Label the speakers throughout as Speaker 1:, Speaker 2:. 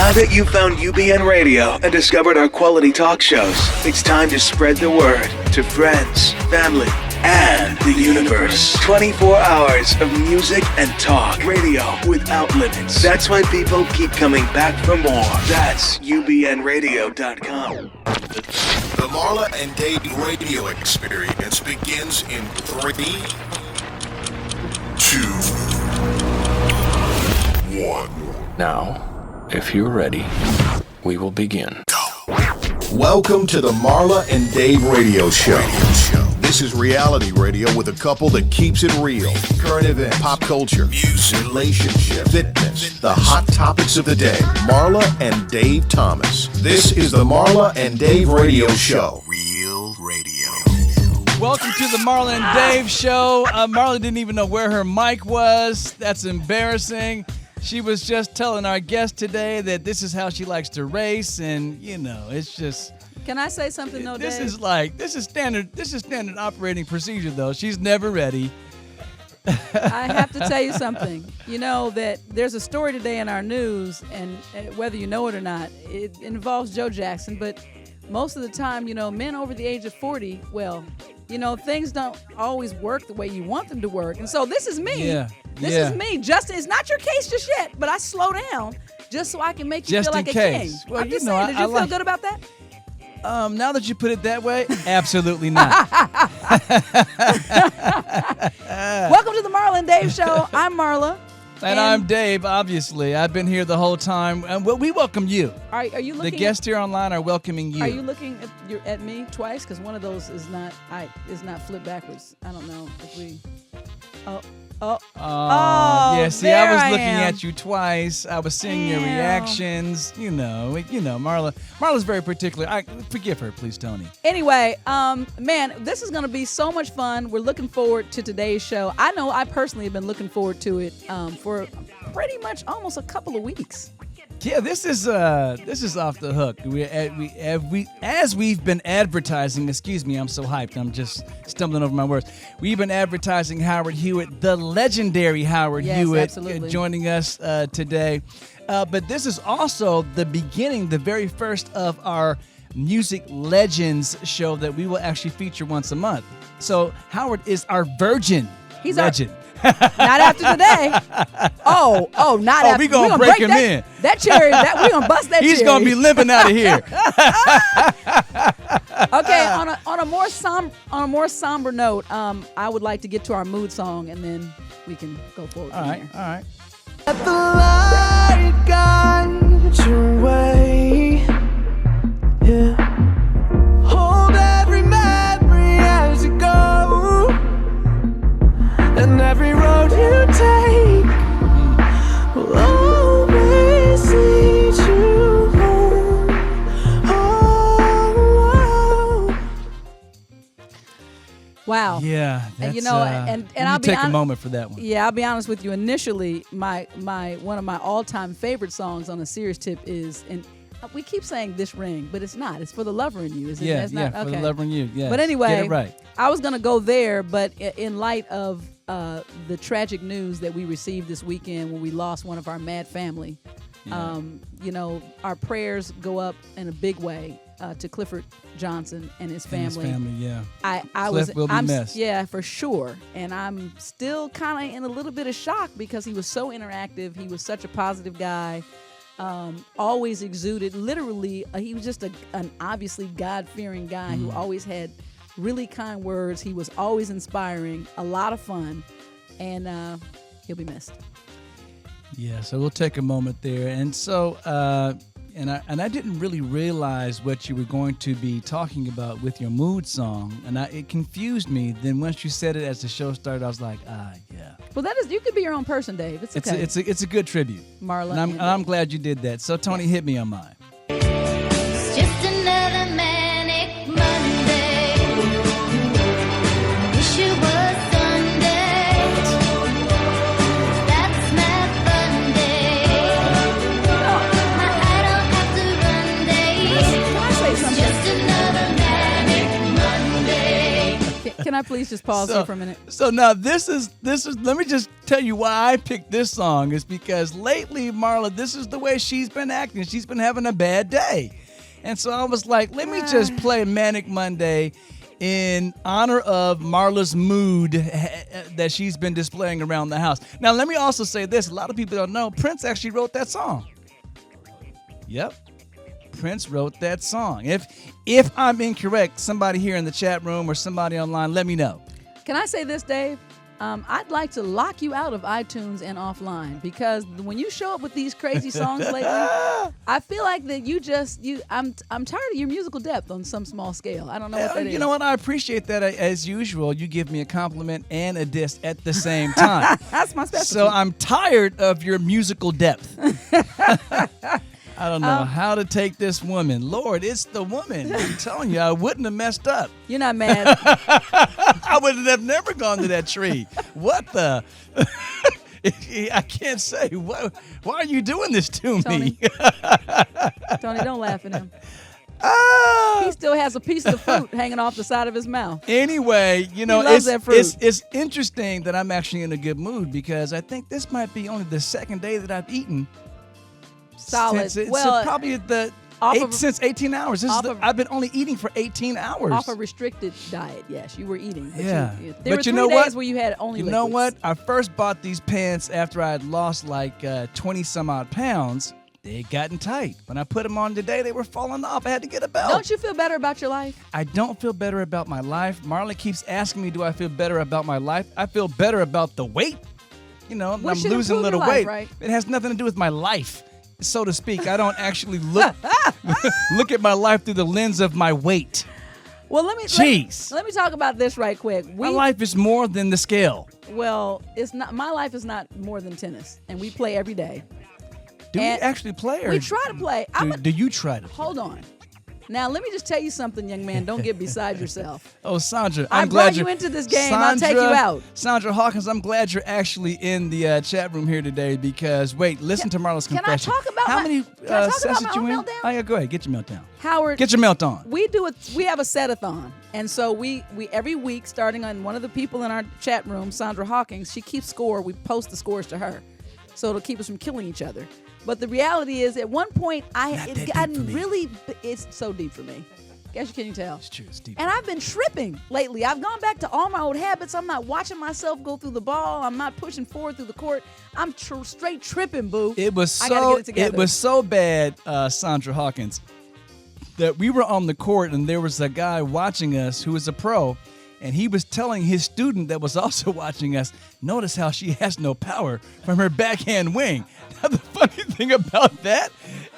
Speaker 1: Now that you've found UBN Radio and discovered our quality talk shows, it's time to spread the word to friends, family, and the universe. 24 hours of music and talk. Radio without limits. That's why people keep coming back for more. That's ubnradio.com.
Speaker 2: The Marla and Dave radio experience begins in 3, 2, 1.
Speaker 3: Now, if you're ready, we will begin.
Speaker 2: Go. Welcome to the Marla and Dave radio show. This is reality radio with a couple that keeps it real. Current events, pop culture, music, relationships, fitness, the hot topics of the day. Marla and Dave Thomas. This is the Marla and Dave radio show. Real radio.
Speaker 4: Welcome to the Marla and Dave show. Marla didn't even know where her mic was. That's embarrassing. She was just telling our guest today that this is how she likes to race, and you know, it's just.
Speaker 5: Can I say something though, Dave?
Speaker 4: This is standard operating procedure though. She's never ready.
Speaker 5: I have to tell you something. You know that there's a story today in our news, and whether you know it or not, it involves Joe Jackson. But most of the time, you know, men over the age of 40, well, you know, things don't always work the way you want them to work. And so this is me.
Speaker 4: Yeah.
Speaker 5: This is me. Justin, it's not your case just yet, but I slow down just so I can make you
Speaker 4: just
Speaker 5: feel like
Speaker 4: in
Speaker 5: a
Speaker 4: case.
Speaker 5: king.
Speaker 4: Well,
Speaker 5: I'm just
Speaker 4: you know,
Speaker 5: saying, did you feel good about that?
Speaker 4: Now that you put it that way, absolutely not.
Speaker 5: Welcome to the Marla and Dave show. I'm Marla.
Speaker 4: And I'm Dave, obviously. I've been here the whole time. And we welcome you.
Speaker 5: Are you looking?
Speaker 4: The guests here online are welcoming you.
Speaker 5: Are you looking at me twice? Because one of those is not flipped backwards. I don't know if we.
Speaker 4: Yeah. See, I was looking
Speaker 5: am.
Speaker 4: at you twice. I was seeing your reactions. You know, Marla. Marla's very particular. Forgive her, please, Tony.
Speaker 5: Anyway, man, this is going to be so much fun. We're looking forward to today's show. I know I personally have been looking forward to it for pretty much almost a couple of weeks.
Speaker 4: Yeah, this is off the hook. As we've been advertising. Excuse me, I'm so hyped. I'm just stumbling over my words. We've been advertising Howard Hewett, the legendary Howard Hewett, joining us today. But this is also the beginning, the very first of our Music Legends show that we will actually feature once a month. So Howard is our virgin legend.
Speaker 5: Not after today. Not after.
Speaker 4: We're going to break him in.
Speaker 5: That cherry, we're going to bust that cherry.
Speaker 4: He's going to be limping out of here.
Speaker 5: Okay, on a more somber note, I would like to get to our mood song, and then we can go forward from here.
Speaker 4: All right.
Speaker 6: Let the light guide your way. Yeah. Hold every memory as you go. And every road you take will always lead you home. Oh.
Speaker 5: Wow.
Speaker 4: Yeah, that's,
Speaker 5: you know, and I'll be
Speaker 4: take a moment for that one.
Speaker 5: Yeah, I'll be honest with you. Initially, my one of my all-time favorite songs on a serious tip is, and we keep saying This Ring, but it's not. It's For the Lover in You. Is it?
Speaker 4: Yeah,
Speaker 5: it's not?
Speaker 4: For
Speaker 5: Okay.
Speaker 4: the Lover in You. Yeah.
Speaker 5: But anyway,
Speaker 4: get it right.
Speaker 5: I was gonna go there, but in light of the tragic news that we received this weekend when we lost one of our MaD family, you know, our prayers go up in a big way to Clifford Johnson and his family.
Speaker 4: Cliff will be missed.
Speaker 5: Yeah, for sure. And I'm still kind of in a little bit of shock because he was so interactive. He was such a positive guy. Always exuded, literally, he was just an obviously God-fearing guy who always had really kind words. He was always inspiring, a lot of fun, and he'll be missed.
Speaker 4: Yeah, so we'll take a moment there. And so, and I didn't really realize what you were going to be talking about with your mood song, and it confused me. Then once you said it as the show started, I was like, yeah.
Speaker 5: Well, you could be your own person, Dave. It's okay.
Speaker 4: It's a good tribute,
Speaker 5: Marla.
Speaker 4: And I'm glad you did that. So Tony, hit me on mine.
Speaker 7: It's just another manic Monday. Wish it was Sunday. That's my fun day. I don't have to run days.
Speaker 5: Can I say something?
Speaker 7: Just another manic Monday.
Speaker 5: Can I please just pause here for a minute?
Speaker 4: So now this is. Let me just tell you why I picked this song is because lately, Marla, this is the way she's been acting. She's been having a bad day, and so I was like, let me just play Manic Monday in honor of Marla's mood that she's been displaying around the house. Now, let me also say this. A lot of people don't know Prince actually wrote that song. Yep. Prince wrote that song. If I'm incorrect, somebody here in the chat room or somebody online, let me know.
Speaker 5: Can I say this, Dave? I'd like to lock you out of iTunes and offline because when you show up with these crazy songs lately, I feel like that I'm tired of your musical depth on some small scale. I don't know what that is.
Speaker 4: You know what? I appreciate that. As usual, you give me a compliment and a diss at the same time.
Speaker 5: That's my specialty.
Speaker 4: So I'm tired of your musical depth. I don't know how to take this woman. Lord, it's the woman. I'm telling you, I wouldn't have messed up.
Speaker 5: You're not mad.
Speaker 4: I would have never gone to that tree. What the? I can't say. Why are you doing this to me?
Speaker 5: Tony, don't laugh at him. He still has a piece of fruit hanging off the side of his mouth.
Speaker 4: Anyway,
Speaker 5: he loves that fruit.
Speaker 4: It's interesting that I'm actually in a good mood because I think this might be only the second day that I've eaten.
Speaker 5: Solid.
Speaker 4: Since probably since 18 hours. I've been only eating for 18 hours.
Speaker 5: Off a restricted diet, yes. You were eating. But
Speaker 4: yeah.
Speaker 5: There were 3 days where you had only liquids.
Speaker 4: You know what? I first bought these pants after I had lost like 20-some-odd pounds. They had gotten tight. When I put them on today, they were falling off. I had to get a belt.
Speaker 5: Don't you feel better about your life?
Speaker 4: I don't feel better about my life. Marla keeps asking me, do I feel better about my life? I feel better about the weight. I'm losing a little weight.
Speaker 5: Right?
Speaker 4: It has nothing to do with my life, so to speak. I don't actually look at my life through the lens of my weight.
Speaker 5: Well, let me talk about this right quick.
Speaker 4: My life is more than the scale.
Speaker 5: Well, it's not. My life is not more than tennis, and we play every day.
Speaker 4: Do we actually play? Or
Speaker 5: we try to play.
Speaker 4: Do you try to play?
Speaker 5: Hold on. Now, let me just tell you something, young man. Don't get beside yourself.
Speaker 4: Oh, Sandra,
Speaker 5: I brought you into this game. I'll take you out.
Speaker 4: Sandra Hawkins, I'm glad you're actually in the chat room here today because, listen to Marla's confession.
Speaker 5: Can I talk about
Speaker 4: How many sessions
Speaker 5: my
Speaker 4: you in?
Speaker 5: meltdown?
Speaker 4: Oh, yeah, go ahead. Get your meltdown.
Speaker 5: Howard.
Speaker 4: Get your melt on.
Speaker 5: We have a set-a-thon. And so we every week, starting on one of the people in our chat room, Sandra Hawkins, she keeps score. We post the scores to her. So it'll keep us from killing each other. But the reality is, at one point, it's so deep for me. Guess you can't tell.
Speaker 4: It's true. It's deep.
Speaker 5: And I've been tripping lately. I've gone back to all my old habits. I'm not watching myself go through the ball. I'm not pushing forward through the court. I'm straight tripping, boo.
Speaker 4: It was so bad, Sandra Hawkins, that we were on the court and there was a guy watching us who was a pro. And he was telling his student that was also watching us, notice how she has no power from her backhand wing. Now, the funny thing about that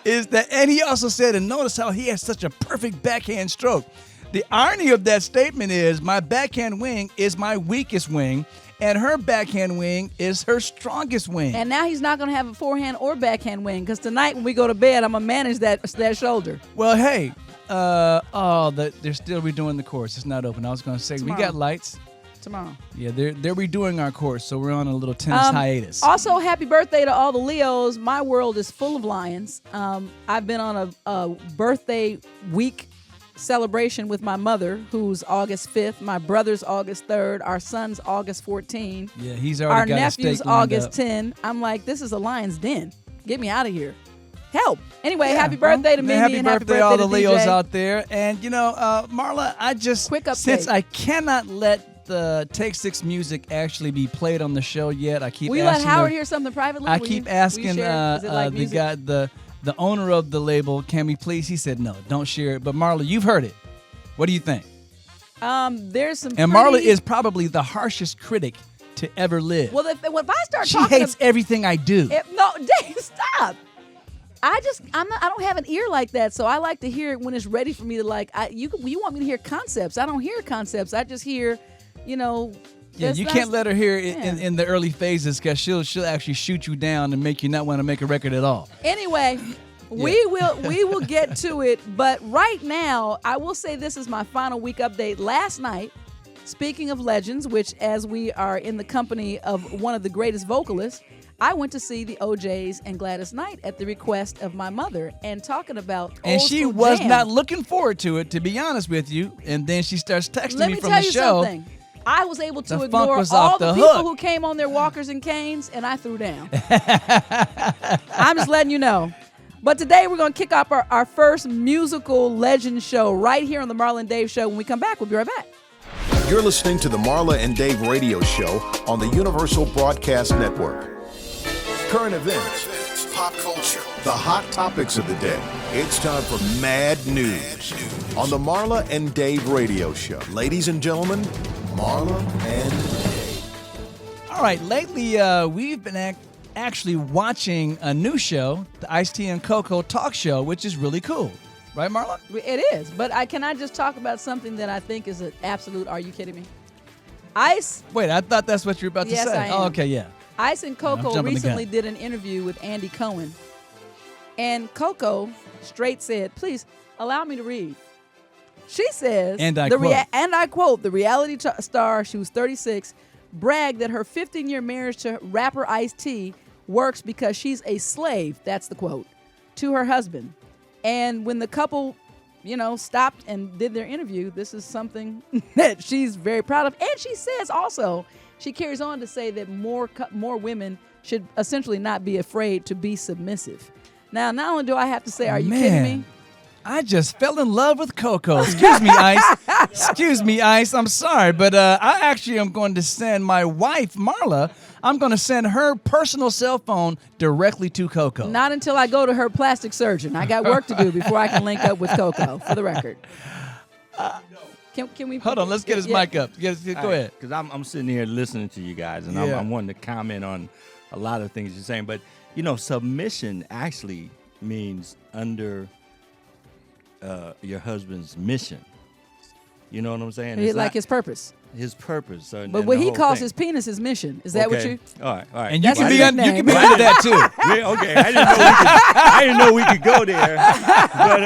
Speaker 4: is that, and he also said, and notice how he has such a perfect backhand stroke. The irony of that statement is my backhand wing is my weakest wing, and her backhand wing is her strongest wing.
Speaker 5: And now he's not going to have a forehand or backhand wing because tonight when we go to bed, I'm going to manage that shoulder.
Speaker 4: Well, hey. They're still redoing the course. It's not open. I was going to say,
Speaker 5: Tomorrow.
Speaker 4: We got lights.
Speaker 5: Tomorrow.
Speaker 4: Yeah, they're redoing our course, so we're on a little tennis hiatus.
Speaker 5: Also, happy birthday to all the Leos. My world is full of lions. I've been on a birthday week celebration with my mother, who's August 5th. My brother's August 3rd. Our son's August 14th.
Speaker 4: Yeah, he's already got
Speaker 5: Our
Speaker 4: a
Speaker 5: nephew's
Speaker 4: steak lined
Speaker 5: August
Speaker 4: up.
Speaker 5: 10. I'm like, this is a lion's den. Get me out of here. Help. Anyway, happy birthday to Mimi
Speaker 4: and happy birthday
Speaker 5: to
Speaker 4: all the Leos
Speaker 5: DJ.
Speaker 4: out there. And, Marla, since I cannot let the Take 6 music actually be played on the show yet, I keep
Speaker 5: Will you
Speaker 4: asking
Speaker 5: let Howard hear something privately?
Speaker 4: I keep asking
Speaker 5: the
Speaker 4: guy, the owner of the label, can we please? He said, no, don't share it. But Marla, you've heard it. What do you think?
Speaker 5: There's some
Speaker 4: Marla is probably the harshest critic to ever live.
Speaker 5: Well, if I start
Speaker 4: she
Speaker 5: talking...
Speaker 4: hates everything I do.
Speaker 5: No, Dave, stop. I don't have an ear like that, so I like to hear it when it's ready for me to you want me to hear concepts. I don't hear concepts. I just hear,
Speaker 4: Yeah, you can't let her hear it in the early phases because she'll actually shoot you down and make you not want to make a record at all.
Speaker 5: Anyway, we will get to it, but right now I will say this is my final week update. Last night, speaking of legends, which as we are in the company of one of the greatest vocalists, I went to see the OJs and Gladys Knight at the request of my mother and talking about
Speaker 4: And
Speaker 5: old
Speaker 4: she
Speaker 5: school
Speaker 4: was
Speaker 5: jam.
Speaker 4: not looking forward to it, to be honest with you. And then she starts texting
Speaker 5: Let
Speaker 4: me
Speaker 5: me
Speaker 4: from
Speaker 5: tell
Speaker 4: the
Speaker 5: you
Speaker 4: show.
Speaker 5: something. I was able to
Speaker 4: The funk
Speaker 5: ignore
Speaker 4: was
Speaker 5: all
Speaker 4: off
Speaker 5: the
Speaker 4: the
Speaker 5: people
Speaker 4: hook.
Speaker 5: who came on their walkers and canes, and I threw down. I'm just letting you know. But today we're going to kick off our first musical legend show right here on the Marla and Dave Show. When we come back, we'll be right back.
Speaker 2: You're listening to the Marla and Dave radio show on the Universal Broadcast Network. Current events, pop culture, the hot topics of the day. It's time for MaD News on the Marla and Dave radio show. Ladies and gentlemen, Marla and Dave.
Speaker 4: All right, lately we've been actually watching a new show, the Ice-T and Coco talk show, which is really cool. Right, Marla?
Speaker 5: It is. But can I just talk about something that I think is an absolute, are you kidding me? Ice.
Speaker 4: Wait, I thought that's what you were about to
Speaker 5: Yes,
Speaker 4: say.
Speaker 5: I am.
Speaker 4: Oh, okay, yeah.
Speaker 5: Ice and
Speaker 4: I'm
Speaker 5: Coco
Speaker 4: jumping the gun.
Speaker 5: recently did an interview with Andy Cohen. And Coco straight said, please allow me to read. She says,
Speaker 4: And I quote.
Speaker 5: and I quote, the reality star, she was 36, bragged that her 15-year marriage to rapper Ice-T works because she's a slave, that's the quote, to her husband. And when the couple, stopped and did their interview, this is something that she's very proud of. And she says also, she carries on to say that more women should essentially not be afraid to be submissive. Now, not only do I have to say, are you kidding me?
Speaker 4: I just fell in love with Coco. Excuse me, Ice. Excuse me, Ice. I'm sorry, but I actually am going to send my wife, Marla, I'm going to send her personal cell phone directly to Coco.
Speaker 5: Not until I go to her plastic surgeon. I got work to do before I can link up with Coco, for the record. Can we...
Speaker 4: Hold on, let's get his mic up. Go ahead.
Speaker 8: Because I'm sitting here listening to you guys, and
Speaker 4: Yeah.
Speaker 8: I'm wanting to comment on a lot of things you're saying. But, submission actually means under your husband's mission. You know what I'm saying? It's
Speaker 5: like
Speaker 8: not
Speaker 5: his purpose.
Speaker 8: his purpose.
Speaker 5: But what he calls his penis his mission. Is that what you...
Speaker 8: All right.
Speaker 4: And you
Speaker 5: That's
Speaker 4: can
Speaker 5: his
Speaker 4: be under
Speaker 5: nickname.
Speaker 4: that too.
Speaker 8: Okay, I didn't know we could go there, but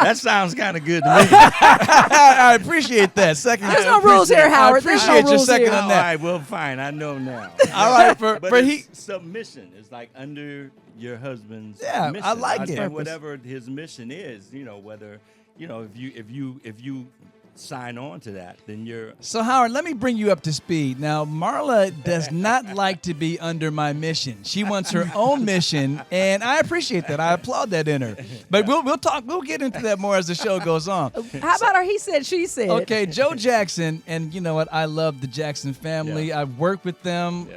Speaker 8: that sounds kind of good to me.
Speaker 4: I appreciate that. Second.
Speaker 5: There's no rules here, Howard. There's no
Speaker 4: appreciate your
Speaker 5: rules
Speaker 4: second
Speaker 5: here.
Speaker 4: on
Speaker 8: All
Speaker 4: that.
Speaker 8: right, well, fine. I know now.
Speaker 4: All right,
Speaker 8: But
Speaker 4: for he.
Speaker 8: submission is like under your husband's
Speaker 4: Yeah,
Speaker 8: mission.
Speaker 4: I like it.
Speaker 8: And whatever his mission is, whether if you sign on to that, then you're.
Speaker 4: So Howard, let me bring you up to speed. Now, Marla does not like to be under my mission. She wants her own mission, and I appreciate that. I applaud that in her. But we'll talk. We'll get into that more as the show goes on.
Speaker 5: How about her he said, she said?
Speaker 4: Okay, Joe Jackson, and you know what? I love the Jackson family.
Speaker 8: Yeah.
Speaker 4: I've worked with them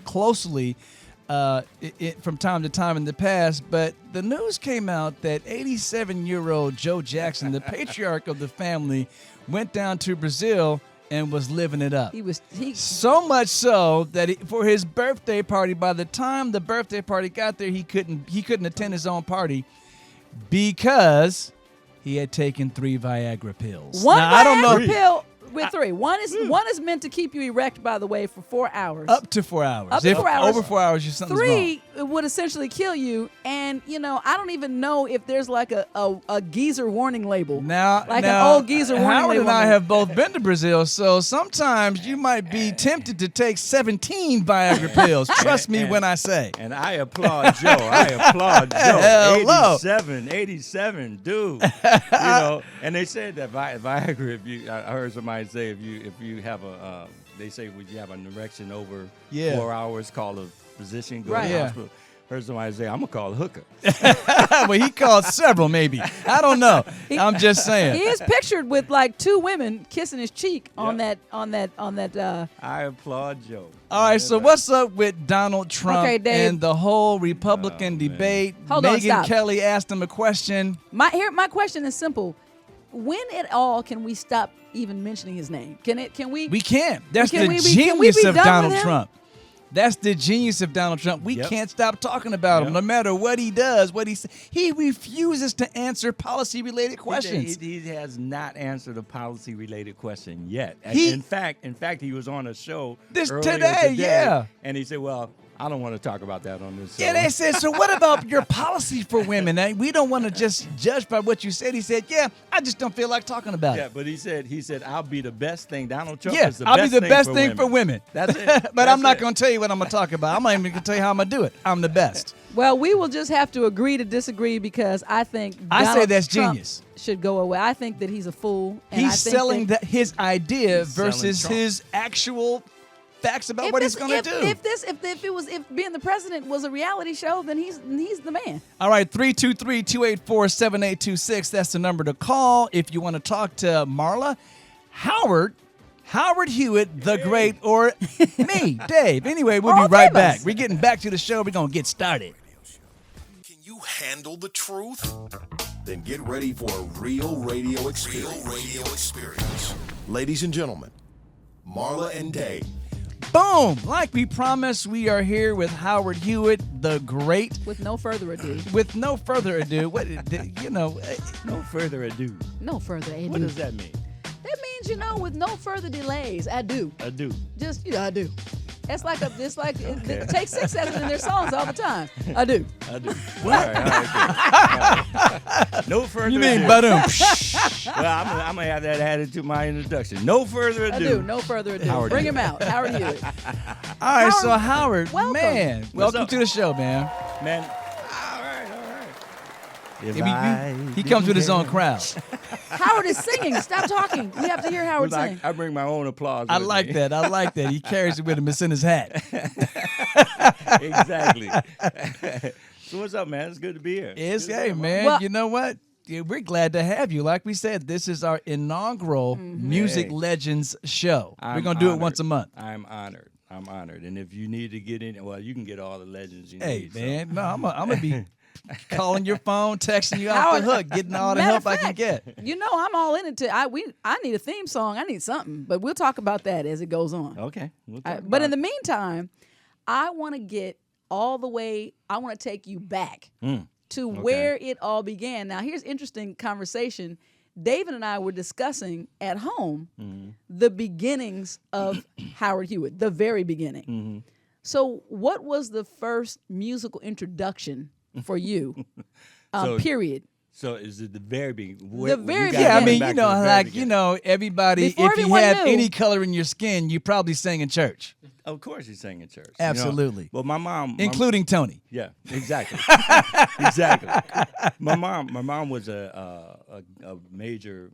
Speaker 4: closely from time to time in the past, but the news came out that 87-year-old Joe Jackson, the patriarch of the family, went down to Brazil and was living it up.
Speaker 5: He
Speaker 4: So much so that for his birthday party, by the time the birthday party got there, he couldn't attend his own party because he had taken 3 Viagra pills.
Speaker 5: one
Speaker 4: Now, I don't know.
Speaker 5: Viagra pill with 3. One is meant to keep you erect, by the way, for 4 hours.
Speaker 4: Up to 4 hours.
Speaker 5: Up to
Speaker 4: If
Speaker 5: 4 hours.
Speaker 4: Over 4 hours, something's wrong.
Speaker 5: 3 would essentially kill you, and I don't even know if there's like a geezer warning label.
Speaker 4: Now,
Speaker 5: Like
Speaker 4: now,
Speaker 5: an old geezer warning
Speaker 4: Howard
Speaker 5: label.
Speaker 4: and I have both been to Brazil, so sometimes you might be tempted to take 17 Viagra pills. Trust me when I say.
Speaker 8: And I applaud Joe.
Speaker 4: Hello.
Speaker 8: 87, dude. And they said that Viagra. I heard somebody say if you have they say when you have an erection over 4 hours, call a physician, go
Speaker 5: Right.
Speaker 8: to the
Speaker 4: Yeah.
Speaker 8: hospital. Heard somebody say, I'm gonna call a hooker.
Speaker 4: Well, he called several, maybe. I don't know. I'm just saying.
Speaker 5: He is pictured with like 2 women kissing his cheek on that.
Speaker 8: I applaud Joe.
Speaker 4: All right, so what's up with Donald Trump
Speaker 5: Okay, Dave.
Speaker 4: and the whole Republican debate?
Speaker 5: Hold on,
Speaker 4: Megyn
Speaker 5: stop.
Speaker 4: Kelly asked him a question.
Speaker 5: My question is simple. When at all can we stop even mentioning his name? Can we?
Speaker 4: We can't. That's
Speaker 5: Can
Speaker 4: the
Speaker 5: we be
Speaker 4: genius of
Speaker 5: done with
Speaker 4: Donald
Speaker 5: him?
Speaker 4: Trump. That's the genius of Donald Trump. We
Speaker 8: Yep.
Speaker 4: can't stop talking about him,
Speaker 8: Yep.
Speaker 4: no matter what he does, what he says. He refuses to answer policy-related questions.
Speaker 8: He has not answered a policy-related question yet.
Speaker 4: He-
Speaker 8: in fact, he was on a show earlier
Speaker 4: today, yeah.
Speaker 8: and he said, "Well, I don't want to talk about that on this show."
Speaker 4: Yeah, they said, so what about your policy for women? We don't want to just judge by what you said. He said, yeah, I just don't feel like talking about
Speaker 8: Yeah,
Speaker 4: it.
Speaker 8: but he said, "I'll be the best thing." Donald Trump
Speaker 4: Yeah,
Speaker 8: is the
Speaker 4: I'll
Speaker 8: best
Speaker 4: be the best
Speaker 8: for
Speaker 4: thing
Speaker 8: women.
Speaker 4: for women.
Speaker 8: That's it.
Speaker 4: But
Speaker 8: That's
Speaker 4: I'm not
Speaker 8: it.
Speaker 4: going to tell you what I'm going to talk about. I'm not even going to tell you how I'm going to do it. I'm the best.
Speaker 5: Well, we will just have to agree to disagree because I think
Speaker 4: I say
Speaker 5: Donald
Speaker 4: that's
Speaker 5: Trump
Speaker 4: genius.
Speaker 5: should go away. I think that he's a fool. And
Speaker 4: He's
Speaker 5: I think
Speaker 4: selling his idea
Speaker 8: He's selling
Speaker 4: versus
Speaker 8: Trump.
Speaker 4: his actual facts about
Speaker 5: If
Speaker 4: what
Speaker 5: this-
Speaker 4: he's going to do.
Speaker 5: If being the president was a reality show, then he's the man.
Speaker 4: All right, 323-284-7826. That's the number to call if you want to talk to Marla, Howard Hewett, the great, or me, Dave. Anyway, we'll
Speaker 5: All
Speaker 4: be right
Speaker 5: three of us.
Speaker 4: back. We're getting back to the show. We're going to get started.
Speaker 2: Can you handle the truth? Then get ready for a real radio experience. Ladies and gentlemen, Marla and Dave.
Speaker 4: Boom! Like we promised, we are here with Howard Hewett, the great.
Speaker 5: With no further ado.
Speaker 4: With no further ado,
Speaker 8: No further ado.
Speaker 5: No further ado.
Speaker 8: What does that mean?
Speaker 5: That means, with no further delays. I do.
Speaker 8: Ado.
Speaker 5: Just, I do. It's like it takes 6 seconds in their songs all the time. I do.
Speaker 8: Ado. All right, good. No further
Speaker 4: You mean
Speaker 8: ado.
Speaker 4: ba-dum?
Speaker 8: Well, I'm going to have that added to my introduction. No further ado.
Speaker 5: I do. No further ado.
Speaker 8: Howard
Speaker 5: Bring
Speaker 8: Hewett.
Speaker 5: him out. Howard Hewitt.
Speaker 4: All right, so
Speaker 5: Howard,
Speaker 4: Howard,
Speaker 5: welcome.
Speaker 4: man, welcome to the show, man.
Speaker 8: Man, all right. If
Speaker 4: He comes with his own crowd.
Speaker 5: Howard is singing. Stop talking. We have to hear Howard sing.
Speaker 8: I bring my own applause.
Speaker 4: I
Speaker 8: with
Speaker 4: like
Speaker 8: me.
Speaker 4: that. I like that. He carries it with him. It's in his hat.
Speaker 8: Exactly. So what's up, man? It's good to be here.
Speaker 4: It's,
Speaker 8: Good to
Speaker 4: hey,
Speaker 8: be here,
Speaker 4: man,
Speaker 5: Well-
Speaker 4: you know what? Yeah, we're glad to have you. Like we said, this is our inaugural Music
Speaker 8: Hey.
Speaker 4: Legends show. We're
Speaker 8: I'm
Speaker 4: going to do it
Speaker 8: honored.
Speaker 4: once a month.
Speaker 8: I'm honored. And if you need to get in, well, you can get all the legends you
Speaker 4: Hey,
Speaker 8: need.
Speaker 4: man, no, I'm going to be calling your phone, texting you off the hook, getting all the
Speaker 5: Matter
Speaker 4: help
Speaker 5: of
Speaker 4: I can
Speaker 5: fact,
Speaker 4: get.
Speaker 5: I'm all in it too. I need a theme song. I need something, but we'll talk about that as it goes on.
Speaker 8: Okay. We'll talk
Speaker 5: But
Speaker 8: about
Speaker 5: in the
Speaker 8: it.
Speaker 5: meantime, I want to get all the way. I want to take you back to where it all began. Now, here's interesting conversation. David and I were discussing at home the beginnings of Howard Hewett, the very beginning. So, what was the first musical introduction for you? Period.
Speaker 8: So is it the very beginning?
Speaker 5: The very
Speaker 4: Yeah, I
Speaker 5: beginning.
Speaker 4: mean,
Speaker 8: Back to the very beginning.
Speaker 4: everybody,
Speaker 5: Before
Speaker 4: if you
Speaker 5: everyone
Speaker 4: had
Speaker 5: knew.
Speaker 4: any color in your skin, you probably sang in church,
Speaker 8: Of course, he sang in church.
Speaker 4: Absolutely.
Speaker 8: Well, my mom,
Speaker 4: including Tony.
Speaker 8: yeah, exactly, exactly. My mom was a major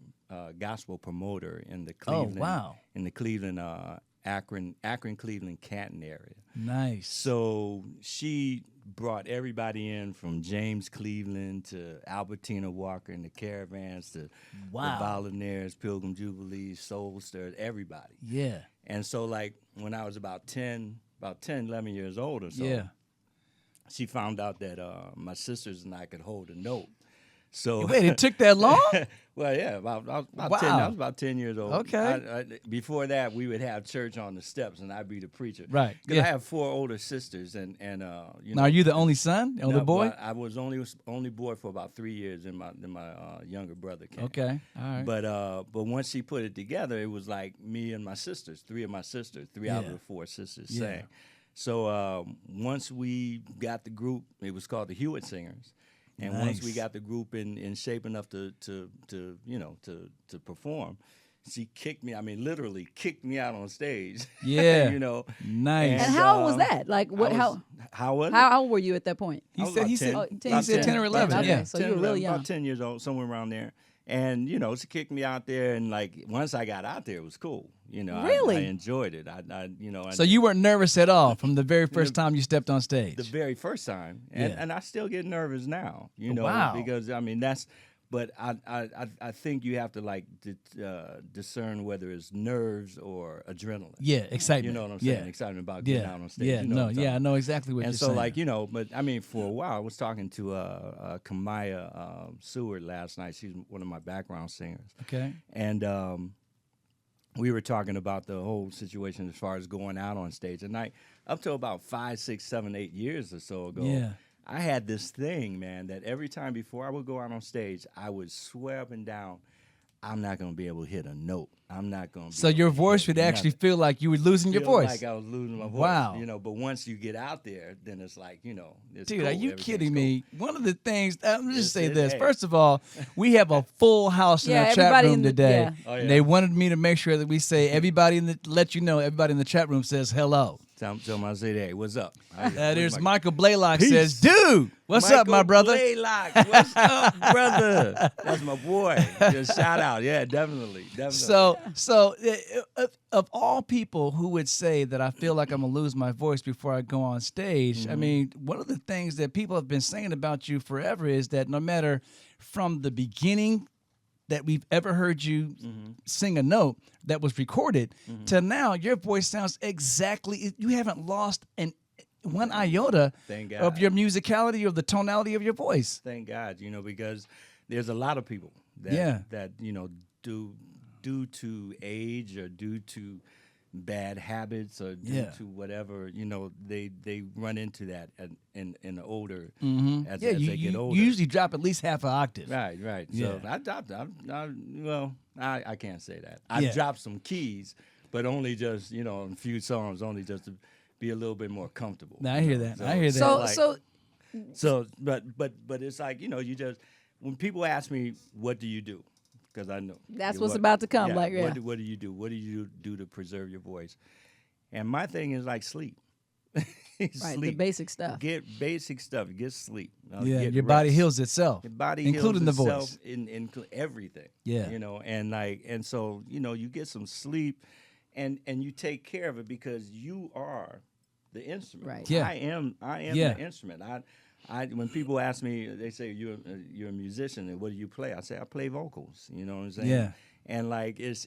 Speaker 8: gospel promoter in the Cleveland,
Speaker 4: wow.
Speaker 8: in the Cleveland, Akron, Cleveland, Canton area.
Speaker 4: Nice.
Speaker 8: So she brought everybody in from James Cleveland to Albertina Walker and the Caravans to the Volunteers, Pilgrim Jubilees, Soul Stirred, everybody.
Speaker 4: Yeah.
Speaker 8: And so, like, when I was about 10, 11 years old or so,
Speaker 4: Yeah.
Speaker 8: she found out that my sisters and I could hold a note. So
Speaker 4: Wait, it took that long?
Speaker 8: well, yeah, I was
Speaker 4: Wow.
Speaker 8: about 10 years old.
Speaker 4: Okay.
Speaker 8: Before that, we would have church on the steps, and I'd be the preacher.
Speaker 4: Right,
Speaker 8: Because
Speaker 4: yeah.
Speaker 8: I have 4 older sisters, and you know.
Speaker 4: Now, are you the only son, only
Speaker 8: No,
Speaker 4: boy?
Speaker 8: well, I was only boy for about 3 years, and my younger brother came.
Speaker 4: Okay, all right.
Speaker 8: But once she put it together, it was like me and my sisters, 3 of my sisters, 3 out of
Speaker 4: Yeah.
Speaker 8: the 4 sisters
Speaker 4: Yeah.
Speaker 8: sang. So once we got the group, it was called the Hewett Singers. And once we
Speaker 4: Nice.
Speaker 8: got the group in shape enough to perform, she kicked me. I mean, literally kicked me out on stage.
Speaker 4: Yeah.
Speaker 8: you know.
Speaker 4: Nice.
Speaker 5: And how old was that? Like, what?
Speaker 8: How was it?
Speaker 5: How old were you at that point?
Speaker 8: I was about 10.
Speaker 4: He said 10 or 11,
Speaker 5: Okay,
Speaker 4: yeah.
Speaker 5: so you were really young.
Speaker 8: About 10 years old, somewhere around there. And, you know, she kicked me out there, and, like, once I got out there, it was cool. You know,
Speaker 5: Really?
Speaker 8: I enjoyed it.
Speaker 4: So you weren't nervous at all from the very first time you stepped on stage?
Speaker 8: the very first time, and,
Speaker 4: Yeah.
Speaker 8: and I still get nervous now, you know,
Speaker 4: Wow.
Speaker 8: because I mean but I think you have to like discern whether it's nerves or adrenaline.
Speaker 4: Yeah, excitement.
Speaker 8: You know what I'm saying?
Speaker 4: Yeah.
Speaker 8: Excitement about getting
Speaker 4: Yeah,
Speaker 8: out on stage.
Speaker 4: yeah,
Speaker 8: you know
Speaker 4: no,
Speaker 8: what I'm
Speaker 4: yeah, I
Speaker 8: talking
Speaker 4: know exactly what
Speaker 8: and
Speaker 4: you're
Speaker 8: so,
Speaker 4: saying.
Speaker 8: like, you know, but I mean, for a while, I was talking to Kamaya Seward last night. She's one of my background singers.
Speaker 4: Okay.
Speaker 8: And we were talking about the whole situation as far as going out on stage. And up to about 5, 6, 7, 8 years or so ago,
Speaker 4: Yeah.
Speaker 8: I had this thing, man, that every time before I would go out on stage, I would swear up and down, I'm not going to be able to hit a note. I'm not gonna.
Speaker 4: So your voice would actually feel like you were losing your voice.
Speaker 8: Like I was losing my voice.
Speaker 4: Wow.
Speaker 8: But once you get out there, then it's like, it's
Speaker 4: Dude,
Speaker 8: cool.
Speaker 4: are you
Speaker 8: Everything's
Speaker 4: kidding
Speaker 8: cool.
Speaker 4: me? One of the things, let me just say
Speaker 8: It's-
Speaker 4: this.
Speaker 8: hey.
Speaker 4: First of all, we have a full house in
Speaker 5: Yeah,
Speaker 4: our chat
Speaker 5: everybody
Speaker 4: room
Speaker 5: in the-
Speaker 4: today.
Speaker 5: yeah.
Speaker 8: Oh, yeah.
Speaker 4: And they wanted me to make sure that we say everybody everybody in the chat room says hello.
Speaker 8: Tell them I say, hey, what's up?
Speaker 4: There's Michael Blaylock
Speaker 8: Peace.
Speaker 4: says, dude, what's up, my brother?
Speaker 8: Blaylock, what's up, brother? That's my boy. Just shout out. Yeah, definitely.
Speaker 4: So of all people who would say that I feel like I'm gonna lose my voice before I go on stage, I mean, one of the things that people have been saying about you forever is that no matter from the beginning that we've ever heard you sing a note that was recorded to now, your voice sounds exactly. You haven't lost one iota
Speaker 8: Thank God.
Speaker 4: of your musicality or the tonality of your voice.
Speaker 8: Thank God, because there's a lot of people that
Speaker 4: Yeah.
Speaker 8: that due to age or due to bad habits or due to whatever, they run into that in the older as they get older.
Speaker 4: You usually drop at least half an octave.
Speaker 8: Right.
Speaker 4: Yeah.
Speaker 8: So I dropped. I can't say that. I
Speaker 4: Yeah.
Speaker 8: dropped some keys, but only just a few songs, only just to be a little bit more comfortable.
Speaker 4: Now, I hear that. I hear that.
Speaker 5: So
Speaker 8: But it's like you just when people ask me what do you do, because I know
Speaker 5: That's what's about to come, like, yeah.
Speaker 8: What do you do? What do you do to preserve your voice? And my thing is like sleep.
Speaker 5: right,
Speaker 8: Sleep.
Speaker 5: the basic stuff.
Speaker 8: Get basic stuff. Get sleep.
Speaker 4: Yeah,
Speaker 8: Get
Speaker 4: your body
Speaker 8: rest.
Speaker 4: heals itself.
Speaker 8: Your body
Speaker 4: including
Speaker 8: heals
Speaker 4: the
Speaker 8: itself
Speaker 4: voice.
Speaker 8: in everything.
Speaker 4: Yeah.
Speaker 8: And so you get some sleep, and you take care of it because you are the instrument.
Speaker 5: Right.
Speaker 4: Yeah.
Speaker 8: I am
Speaker 4: Yeah.
Speaker 8: the instrument. I when people ask me, they say you're a musician and what do you play? I say I play vocals. You know what I'm saying?
Speaker 4: Yeah.
Speaker 8: And like it's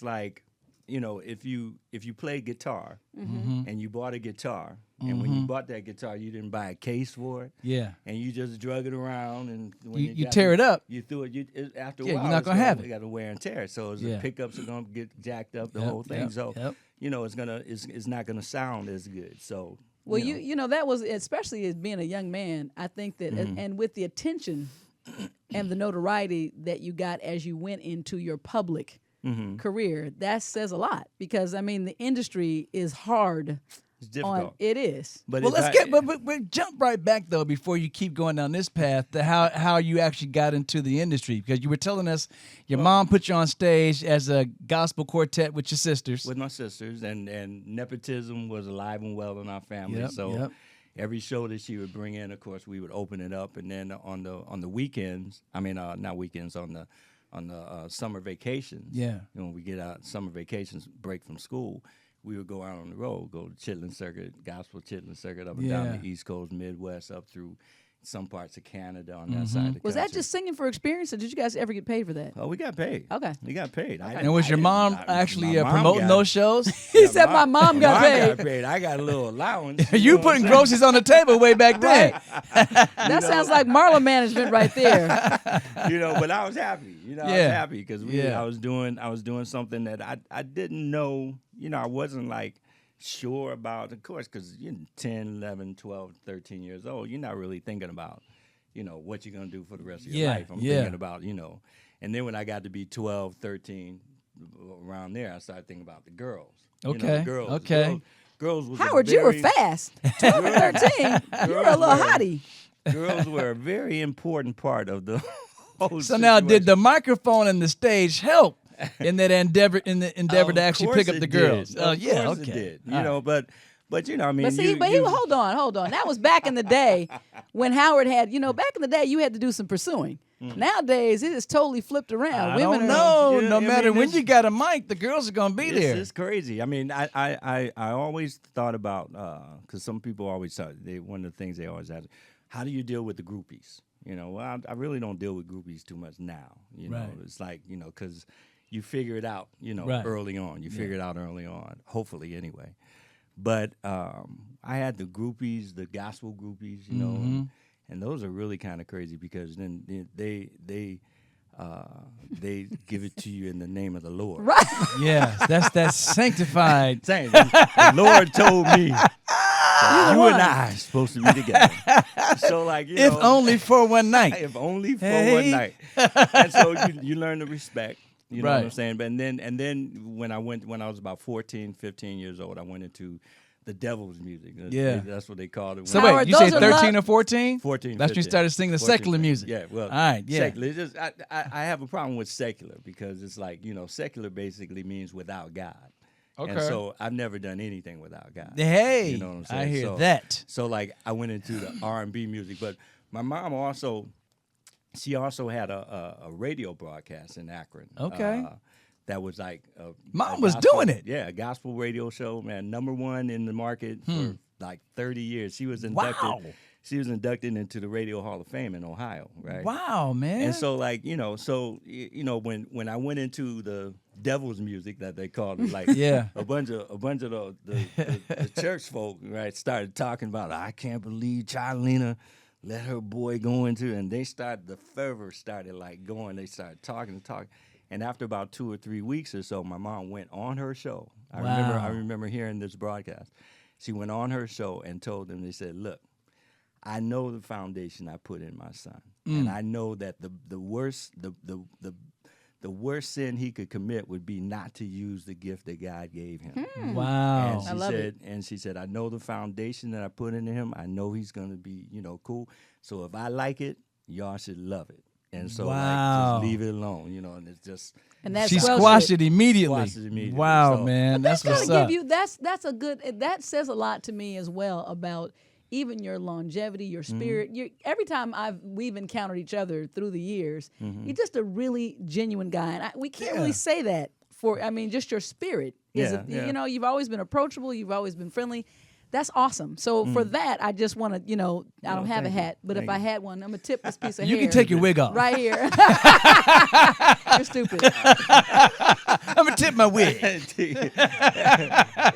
Speaker 8: like if you play guitar and you bought a guitar and when you bought that guitar you didn't buy a case for it.
Speaker 4: Yeah.
Speaker 8: And you just drug it around, and when
Speaker 4: You
Speaker 8: got
Speaker 4: tear it up.
Speaker 8: You threw it. After a
Speaker 4: Yeah,
Speaker 8: while,
Speaker 4: you're not
Speaker 8: it's
Speaker 4: gonna have it.
Speaker 8: You got to wear and tear. So
Speaker 4: Yeah.
Speaker 8: the pickups are gonna get jacked up, the
Speaker 4: Yep,
Speaker 8: whole thing.
Speaker 4: yep,
Speaker 8: So
Speaker 4: yep.
Speaker 8: it's not gonna sound as good. So
Speaker 5: Well, that was, especially as being a young man, I think that,
Speaker 8: Mm-hmm.
Speaker 5: and with the attention and the notoriety that you got as you went into your public
Speaker 8: Mm-hmm.
Speaker 5: career, that says a lot, because I mean the industry is hard.
Speaker 8: it's difficult.
Speaker 5: It is.
Speaker 8: But
Speaker 4: Well,
Speaker 8: if
Speaker 4: let's but jump right back though before you keep going down this path to how you actually got into the industry, because you were telling us your mom put you on stage as a gospel quartet with your sisters.
Speaker 8: with my sisters, and nepotism was alive and well in our family.
Speaker 4: Yep,
Speaker 8: So
Speaker 4: yep.
Speaker 8: every show that she would bring in, of course, we would open it up, and then on the weekends, not weekends, on the summer vacations.
Speaker 4: Yeah.
Speaker 8: When we get out summer vacations, break from school, we would go out on the road, go to Chitlin Circuit, gospel Chitlin Circuit, up and
Speaker 4: Yeah.
Speaker 8: down the East Coast, Midwest, up through some parts of Canada on that side of the
Speaker 5: Was that
Speaker 8: country.
Speaker 5: just singing for experience, or did you guys ever get paid for that?
Speaker 8: Oh, we got paid.
Speaker 5: Okay.
Speaker 8: We got paid.
Speaker 4: And was your mom actually
Speaker 8: my mom
Speaker 4: promoting
Speaker 8: got-
Speaker 4: those shows?
Speaker 5: He said my mom got paid.
Speaker 8: I got a little allowance.
Speaker 4: You
Speaker 8: know what
Speaker 4: putting
Speaker 8: I'm
Speaker 4: groceries on the table way back then.
Speaker 5: That sounds like Marla management right there.
Speaker 8: But I was happy. I was
Speaker 4: Yeah.
Speaker 8: happy because
Speaker 4: Yeah.
Speaker 8: I was doing something that I didn't know. I wasn't like sure about, of course, because you're 10, 11, 12, 13 years old. You're not really thinking about, what you're gonna do for the rest of your
Speaker 4: Yeah,
Speaker 8: life. I'm
Speaker 4: yeah.
Speaker 8: thinking about, and then when I got to be 12, 13, around there, I started thinking about the girls.
Speaker 4: Okay,
Speaker 8: The girls.
Speaker 4: okay.
Speaker 8: Girls was
Speaker 5: Howard, you were
Speaker 8: very-
Speaker 5: fast. 12 and 13. You were a little
Speaker 8: Girls were-
Speaker 5: hottie.
Speaker 8: Girls were a very important part of the whole
Speaker 4: So now, did
Speaker 8: situation.
Speaker 4: the microphone and the stage help in that endeavor
Speaker 8: Of
Speaker 4: to actually
Speaker 8: course
Speaker 4: pick up
Speaker 8: it
Speaker 4: the
Speaker 8: did.
Speaker 4: girls?
Speaker 8: Of
Speaker 4: yeah,
Speaker 8: course
Speaker 4: okay.
Speaker 8: it did.
Speaker 4: All right.
Speaker 8: But I mean,
Speaker 5: But see, hold on. That was back in the day when Howard had, back in the day you had to do some pursuing. Nowadays it is totally flipped around.
Speaker 4: I
Speaker 5: Women
Speaker 4: don't
Speaker 5: are
Speaker 4: know.
Speaker 8: Yeah,
Speaker 4: No
Speaker 8: I
Speaker 4: matter
Speaker 8: mean,
Speaker 4: when
Speaker 8: this-
Speaker 4: you got a mic, the girls are gonna be there.
Speaker 8: It's crazy. I mean, I always thought about because some people always thought one of the things they always ask, how do you deal with the groupies? Well, I really don't deal with groupies too much now.
Speaker 4: Right.
Speaker 8: It's like because you figure it out.
Speaker 4: Right.
Speaker 8: Early on. You figure it out early on. Hopefully, anyway. But I had the groupies, the gospel groupies, and those are really kind of crazy because then they give it to you in the name of the Lord.
Speaker 5: right.
Speaker 4: Yeah, that's sanctified.
Speaker 8: Saying, the Lord told me that you and I are supposed to be together. So like
Speaker 4: If only for one night.
Speaker 8: if only for
Speaker 4: Hey.
Speaker 8: one night. And so you learn to respect. You know what I'm saying? But and then when I was about 14, 15 years old, I went into the devil's music.
Speaker 4: Yeah.
Speaker 8: That's what they called it.
Speaker 4: So
Speaker 5: Howard,
Speaker 4: wait, you say
Speaker 5: those are
Speaker 4: 13 or 14?
Speaker 8: 14,
Speaker 4: That's when you
Speaker 8: 15.
Speaker 4: started singing the
Speaker 8: 14,
Speaker 4: secular
Speaker 8: 15.
Speaker 4: music.
Speaker 8: Yeah, well,
Speaker 4: all right, yeah.
Speaker 8: secular. It's just, I have a problem with secular because it's like, secular basically means without God.
Speaker 4: Okay.
Speaker 8: And so I've never done anything without God.
Speaker 4: Hey,
Speaker 8: you know what I'm saying?
Speaker 4: I hear
Speaker 8: so,
Speaker 4: that.
Speaker 8: So like I went into the R&B music, but my mom also had a radio broadcast in Akron.
Speaker 4: Okay.
Speaker 8: That was like
Speaker 4: Mom
Speaker 8: a
Speaker 4: was
Speaker 8: gospel-
Speaker 4: doing it.
Speaker 8: Yeah, a gospel radio show, man, #1 in the market for like 30 years. She was inducted.
Speaker 4: Wow.
Speaker 8: She was inducted into the Radio Hall of Fame in Ohio, right?
Speaker 4: Wow, man.
Speaker 8: And so, like, when I went into the devil's music that they called it, like,
Speaker 4: Yeah.
Speaker 8: a bunch of the church folk, right, started talking about, I can't believe Charlena let her boy go into, and the fervor started like going. They started talking. And after about 2 or 3 weeks or so, my mom went on her show. I remember hearing this broadcast. She went on her show and told them, they said, look, I know the foundation I put in my son, and I know that the worst sin he could commit would be not to use the gift that God gave him.
Speaker 4: Wow.
Speaker 8: And
Speaker 5: I love it.
Speaker 8: she said, I know the foundation that I put into him. I know he's gonna be, cool. So if I like it, y'all should love it. And so
Speaker 4: Wow.
Speaker 8: just leave it alone, and it's just
Speaker 5: And that's
Speaker 4: She
Speaker 5: well
Speaker 4: squashed
Speaker 5: shit.
Speaker 4: it immediately.
Speaker 8: Squashed it immediately.
Speaker 4: Wow,
Speaker 8: So-
Speaker 4: man. That's
Speaker 5: That's
Speaker 4: what's
Speaker 5: gonna
Speaker 4: up.
Speaker 5: give you that's a good that says a lot to me as well about even your longevity, your spirit. Every time we've encountered each other through the years, you're just a really genuine guy, and we can't really say that for. I mean, just your spirit is.
Speaker 8: Yeah.
Speaker 5: You've always been approachable. You've always been friendly. That's awesome. So for that, I just want to, I don't have a hat, but if I had one, I'm gonna tip this piece of
Speaker 4: You
Speaker 5: hair.
Speaker 4: can take your wig off.
Speaker 5: right here. You're stupid.
Speaker 4: I'm going to tip my wig.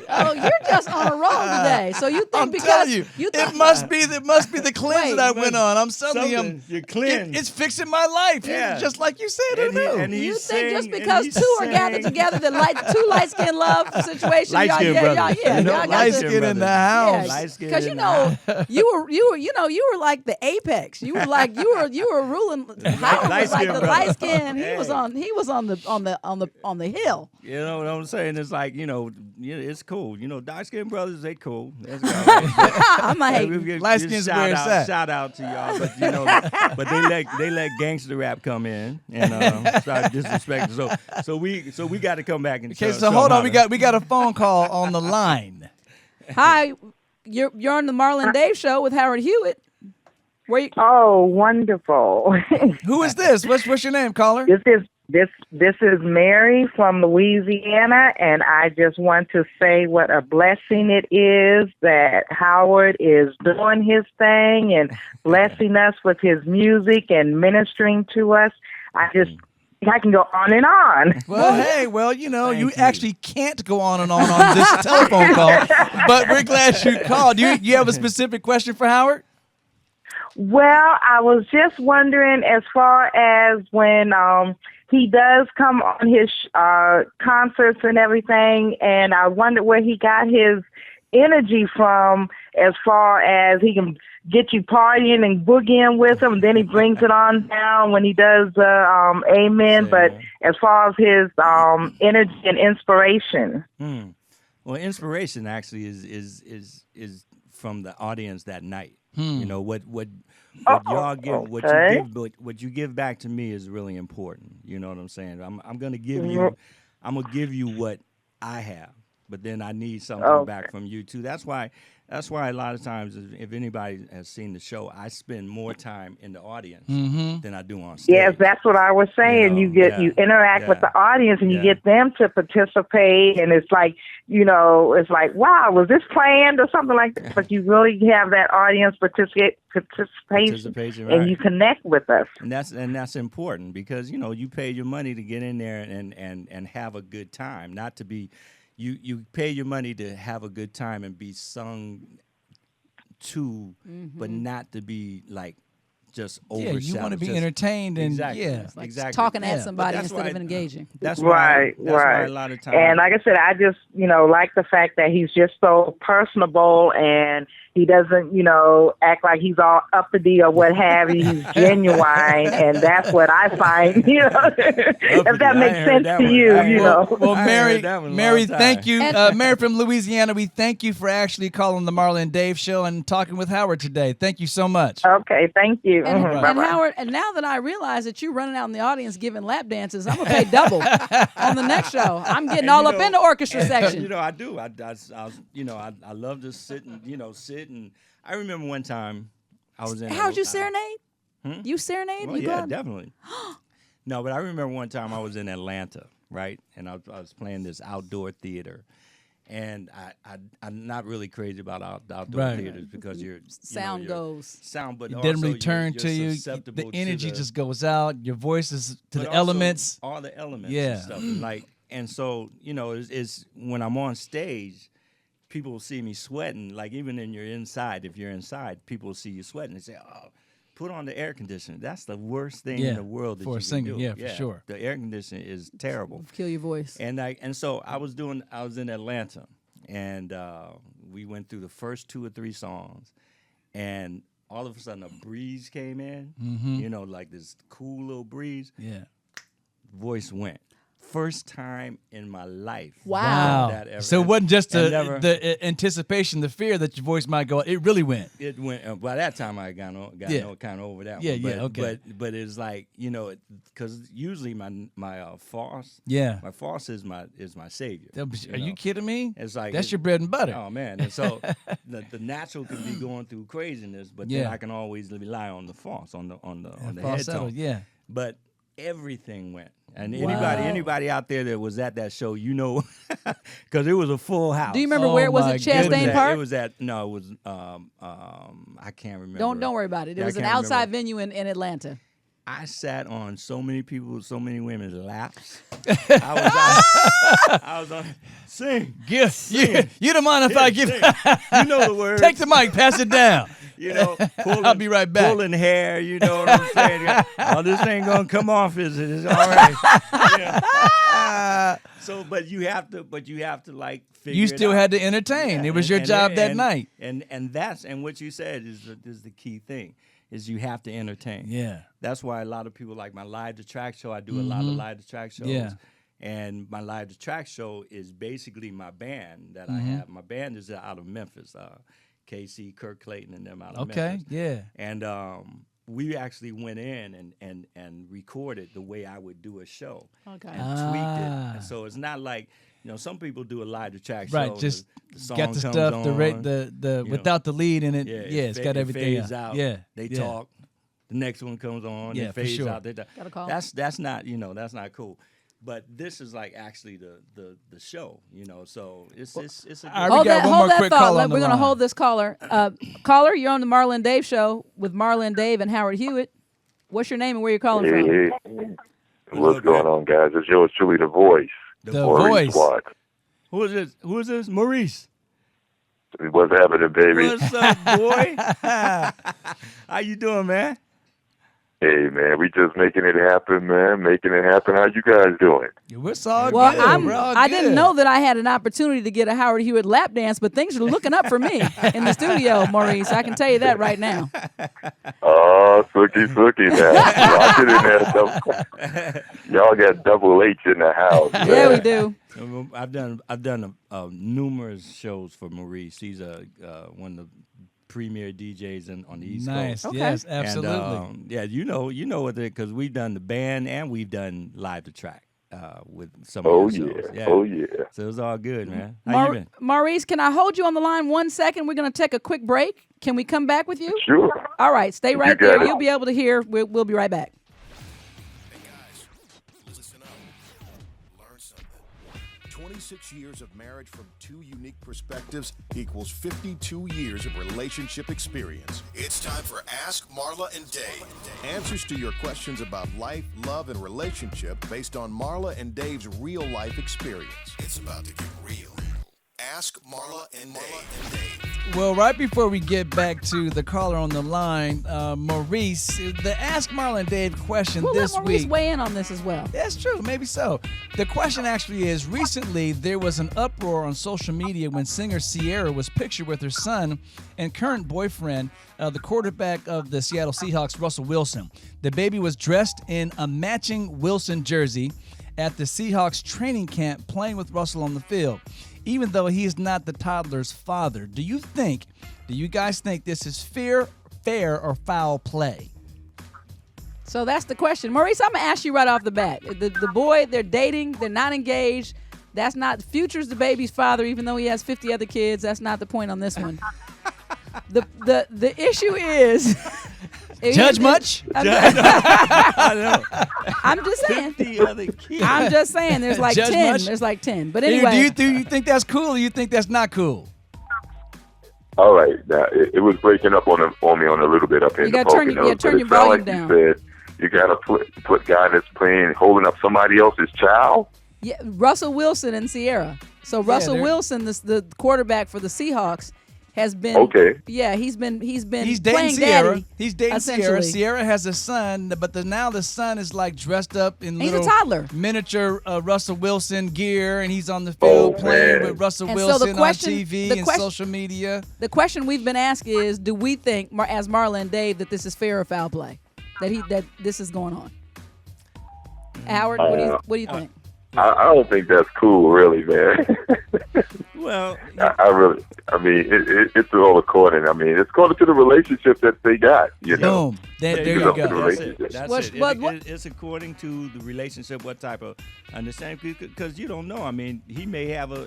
Speaker 5: Oh, you're just on a roll today. So you think
Speaker 4: I'm
Speaker 5: because
Speaker 4: telling you,
Speaker 5: think
Speaker 4: it must be the cleanse
Speaker 5: Wait,
Speaker 4: that I went on. I'm telling you,
Speaker 8: something, you're cleansed.
Speaker 4: it's fixing my life.
Speaker 8: Yeah.
Speaker 4: Just like you said it
Speaker 8: And he-
Speaker 4: will.
Speaker 8: and he-
Speaker 5: you
Speaker 8: He's
Speaker 5: think just
Speaker 8: saying- and
Speaker 5: because
Speaker 8: he's
Speaker 5: two are gathered
Speaker 8: saying-
Speaker 5: together, that two light skin love situation,
Speaker 8: Light-skinned
Speaker 5: y'all
Speaker 8: brothers.
Speaker 5: y'all got
Speaker 4: Light
Speaker 5: to-
Speaker 4: skin in the house.
Speaker 8: Light-skinned
Speaker 5: Because
Speaker 8: in the house.
Speaker 5: you were like the apex. You were ruling. Howard was like the
Speaker 8: brother.
Speaker 5: light skin. He
Speaker 8: Hey.
Speaker 5: was on the hill.
Speaker 8: You know what I'm saying? It's like, it's cool. Dark skinned brothers, they cool. That's right.
Speaker 5: I'm a hating.
Speaker 4: Light skin's where it's at.
Speaker 8: Shout out to y'all, but they let gangster rap come in and start disrespecting. So we got to come back and.
Speaker 4: Okay, so hold on. We got a phone call on the line.
Speaker 5: Hi, you're on the Marla and Dave show with Howard Hewett. Where you?
Speaker 9: Oh, wonderful.
Speaker 4: Who is this? What's your name, caller?
Speaker 9: This is Mary from Louisiana, and I just want to say what a blessing it is that Howard is doing his thing and blessing us with his music and ministering to us. I can go on and on.
Speaker 4: Well, you actually can't go on and on this telephone call, but we're glad you called. Do you have a specific question for Howard?
Speaker 9: Well, I was just wondering, as far as when he does come on his concerts and everything, and I wondered where he got his energy from, as far as he can get you partying and boogieing with him, then he brings it on down when he does Amen. But as far as his energy and inspiration.
Speaker 8: Well, inspiration actually is from the audience that night. What y'all give, what you give back to me is really important. You know what I'm saying? I'm gonna give you what I have, but then I need something back from you too. That's why a lot of times, if anybody has seen the show, I spend more time in the audience than I do on stage.
Speaker 9: Yes, that's what I was saying. You interact with the audience, and you get them to participate, and it's like, it's like, wow, was this planned or something like that? But you really have that audience participation,
Speaker 8: right.
Speaker 9: and you connect with us.
Speaker 8: And that's important because you pay your money to get in there and have a good time, not to be. You pay your money to have a good time and be sung to, but not to be like just
Speaker 4: Yeah,
Speaker 8: overshadow.
Speaker 4: you want to be
Speaker 8: just-
Speaker 4: entertained and
Speaker 8: exactly,
Speaker 4: yeah.
Speaker 5: Like
Speaker 8: exactly.
Speaker 5: talking
Speaker 4: Yeah.
Speaker 5: at
Speaker 4: But
Speaker 5: somebody
Speaker 8: that's
Speaker 5: instead
Speaker 8: why
Speaker 5: of engaging.
Speaker 8: That's why. That's why
Speaker 9: Right.
Speaker 8: a lot of times.
Speaker 9: And like I said, I just, like the fact that he's just so personable and he doesn't, act like he's all uppity or what have you. He's genuine, and that's what I find, if that makes sense to you,
Speaker 4: Well,
Speaker 8: I
Speaker 4: Mary,
Speaker 8: heard that one a
Speaker 4: Mary,
Speaker 8: long
Speaker 4: thank
Speaker 8: time.
Speaker 4: you, Mary from Louisiana. We thank you for actually calling the Marla and Dave show and talking with Howard today. Thank you so much.
Speaker 9: Okay, thank you.
Speaker 5: And,
Speaker 9: Mhm,
Speaker 5: and
Speaker 9: bye-bye.
Speaker 5: Howard, and now that I realize that you're running out in the audience giving lap dances, I'm gonna pay double on the next show. I'm getting all up in the orchestra section.
Speaker 8: I do. I love to sit and I remember one time I was in.
Speaker 5: How'd you serenade? You serenade?
Speaker 8: Well,
Speaker 5: you go
Speaker 8: yeah,
Speaker 5: out-
Speaker 8: definitely. No, but I remember one time I was in Atlanta, right, and I was playing this outdoor theater, and I'm not really crazy about outdoor
Speaker 4: Right.
Speaker 8: theaters because
Speaker 5: Sound goes.
Speaker 8: sound, but
Speaker 4: It
Speaker 8: also
Speaker 4: didn't return
Speaker 8: you're
Speaker 4: to you.
Speaker 8: susceptible
Speaker 4: The energy
Speaker 8: to
Speaker 4: just goes out. Your voice is to
Speaker 8: but
Speaker 4: the
Speaker 8: also
Speaker 4: elements.
Speaker 8: all the elements,
Speaker 4: Yeah.
Speaker 8: and stuff, and so it's when I'm on stage. People will see me sweating, like even if you're inside, people will see you sweating and say, "Oh, put on the air conditioning." That's the worst thing in the world that
Speaker 4: for
Speaker 8: you
Speaker 4: a singer.
Speaker 8: can do.
Speaker 4: Yeah, for sure.
Speaker 8: The air conditioning is terrible.
Speaker 5: Kill your voice.
Speaker 8: And so I was in Atlanta, and we went through the first 2 or 3 songs, and all of a sudden a breeze came in, like this cool little breeze.
Speaker 4: Yeah.
Speaker 8: Voice went. First time in my life.
Speaker 5: Wow.
Speaker 8: That ever.
Speaker 4: So it wasn't just
Speaker 8: and never-
Speaker 4: the anticipation, the fear that your voice might go. It really went.
Speaker 8: It went. By that time, I got kind of over that.
Speaker 4: Yeah,
Speaker 8: one.
Speaker 4: yeah, okay.
Speaker 8: But it's like because usually my farce.
Speaker 4: Yeah.
Speaker 8: My farce is my savior.
Speaker 4: Are you kidding me?
Speaker 8: It's like
Speaker 4: That's your bread and butter.
Speaker 8: Oh man! And so the natural can be going through craziness, but then
Speaker 4: Yeah.
Speaker 8: I can always rely on the farce, on the head
Speaker 4: falsetto,
Speaker 8: tone.
Speaker 4: yeah.
Speaker 8: But everything went. And
Speaker 5: Wow.
Speaker 8: anybody out there that was at that show, because it was a full house.
Speaker 5: Do you remember
Speaker 4: Oh,
Speaker 5: where it was?
Speaker 4: my
Speaker 5: At Chastain
Speaker 4: goodness.
Speaker 5: Park?
Speaker 8: It was at I can't remember.
Speaker 5: Don't worry about it. It
Speaker 8: Yeah, I
Speaker 5: was an
Speaker 8: can't
Speaker 5: outside
Speaker 8: remember.
Speaker 5: venue in Atlanta.
Speaker 8: I sat on so many women's laps. I was on sing.
Speaker 4: You don't mind if I give?
Speaker 8: Sing. You know the words.
Speaker 4: Take the mic, pass it down.
Speaker 8: Pulling,
Speaker 4: I'll be right back.
Speaker 8: Pulling hair, you know what I'm saying? Oh, this ain't gonna come off, is it? It's all right. So, but you have to like figure
Speaker 4: You
Speaker 8: it
Speaker 4: still
Speaker 8: out.
Speaker 4: had to entertain. It was your job that night.
Speaker 8: And what you said is the key thing is you have to entertain.
Speaker 4: Yeah.
Speaker 8: That's why a lot of people like my Live to Track show. I do a lot of Live to Track shows.
Speaker 4: Yeah.
Speaker 8: And my Live to Track show is basically my band that I have. My band is out of Memphis. KC, Kirk Clayton, and them out of Memphis.
Speaker 4: Yeah.
Speaker 8: And we actually went in and recorded the way I would do a show.
Speaker 5: Okay.
Speaker 8: And tweaked it. And so it's not like, some people do a Live to Track show.
Speaker 4: Right, just
Speaker 8: the song
Speaker 4: got the
Speaker 8: comes
Speaker 4: stuff,
Speaker 8: on,
Speaker 4: the without the lead in it. Yeah, it's got everything
Speaker 8: fades out.
Speaker 4: Yeah,
Speaker 8: They
Speaker 4: yeah.
Speaker 8: talk. The next one comes on.
Speaker 4: Yeah,
Speaker 8: it
Speaker 4: for
Speaker 8: fades
Speaker 4: sure.
Speaker 8: out. They talk.
Speaker 5: Got a call.
Speaker 8: That's not that's not cool. But this is like actually the show. So it's a good
Speaker 4: All right, we
Speaker 5: Hold
Speaker 4: got
Speaker 5: that,
Speaker 4: one
Speaker 5: hold
Speaker 4: more
Speaker 5: that
Speaker 4: quick
Speaker 5: thought.
Speaker 4: call on the
Speaker 5: We're going to
Speaker 4: line.
Speaker 5: hold this caller. Caller, you're on the Marla and Dave show with Marla and Dave and Howard Hewett. What's your name and where you're calling from?
Speaker 10: Hey, what's going on, guys? It's yours truly, The Voice.
Speaker 4: The
Speaker 10: Maurice
Speaker 4: Voice.
Speaker 10: Watts.
Speaker 8: Who is this? Who is this? Maurice.
Speaker 10: What's happening, baby?
Speaker 8: What's up, boy? How you doing, man?
Speaker 10: Hey, man, we just making it happen, man. Making it happen. How you guys doing?
Speaker 4: Yeah, we're all
Speaker 5: Well,
Speaker 4: good. We're all
Speaker 5: I didn't
Speaker 4: good.
Speaker 5: know that I had an opportunity to get a Howard Hewett lap dance, but things are looking up for me in the studio, Maurice. I can tell you that right now.
Speaker 10: Oh, sookie now. Y'all get in there. Y'all got double H in the house. Man.
Speaker 5: Yeah, we do.
Speaker 8: I've done numerous shows for Maurice. He's one of the premier DJs on the East
Speaker 4: Nice.
Speaker 8: Coast.
Speaker 5: Okay.
Speaker 4: Yes, absolutely.
Speaker 8: And, yeah, you know what because we've done the band and we've done Live to Track with some of the shows.
Speaker 10: Yeah. Oh, yeah.
Speaker 8: So it's all good, man. How you been?
Speaker 5: Maurice, can I hold you on the line 1 second? We're going to take a quick break. Can we come back with you?
Speaker 10: Sure.
Speaker 5: All right, stay right
Speaker 10: got
Speaker 5: there.
Speaker 10: it.
Speaker 5: You'll be able to hear. We'll be right back.
Speaker 2: Hey guys, listen up. Learn something. 26 years of marriage from two unique perspectives equals 52 years of relationship experience. It's time for Ask Marla and Dave. Answers to your questions about life, love, and relationship based on Marla and Dave's real life experience. It's about to get real. Ask Marla and Dave.
Speaker 4: Well, right before we get back to the caller on the line, Maurice, the Ask Marla and Dave question
Speaker 5: We'll
Speaker 4: this
Speaker 5: let Maurice
Speaker 4: week.
Speaker 5: weigh in on this as well.
Speaker 4: That's true, maybe so. The question actually is, recently there was an uproar on social media when singer Sierra was pictured with her son and current boyfriend, the quarterback of the Seattle Seahawks, Russell Wilson. The baby was dressed in a matching Wilson jersey at the Seahawks training camp playing with Russell on the field, even though he is not the toddler's father. Do you guys think this is fair or foul play?
Speaker 5: So that's the question. Maurice, I'm going to ask you right off the bat. The boy, they're dating, they're not engaged. That's not, Future's the baby's father, even though he has 50 other kids. That's not the point on this one. The issue is...
Speaker 4: Judge much?
Speaker 5: I'm just saying.
Speaker 8: 50 other kids.
Speaker 5: I'm just saying. There's like
Speaker 4: Judge
Speaker 5: 10.
Speaker 4: much?
Speaker 5: There's like 10. But anyway.
Speaker 4: Do you think that's cool or you think that's not cool?
Speaker 10: All right. Now, it was breaking up on me on a little bit up here in the Poconos.
Speaker 5: turn your volume down.
Speaker 10: You said you got to put guy that's holding up somebody else's child?
Speaker 5: Yeah, Russell Wilson and Sierra. So Russell Wilson, the quarterback for the Seahawks, has been he's
Speaker 4: dating
Speaker 5: playing
Speaker 4: Sierra.
Speaker 5: daddy.
Speaker 4: He's dating Sierra. Sierra has a son, but now the son is like dressed up in
Speaker 5: he's
Speaker 4: little
Speaker 5: a toddler.
Speaker 4: Miniature Russell Wilson gear, and he's on the field playing with Russell Wilson on TV and social media.
Speaker 5: The question we've been asked is, do we think, as Marla and Dave, that this is fair or foul play? That this is going on? Howard, what do you think?
Speaker 10: I don't think that's cool, really, man.
Speaker 8: Well,
Speaker 10: I mean, it's all according. I mean, it's according to the relationship that they got. You know,
Speaker 4: there you go.
Speaker 8: That's it. It's according to the relationship. What type of understanding? Because you don't know. I mean, he may have a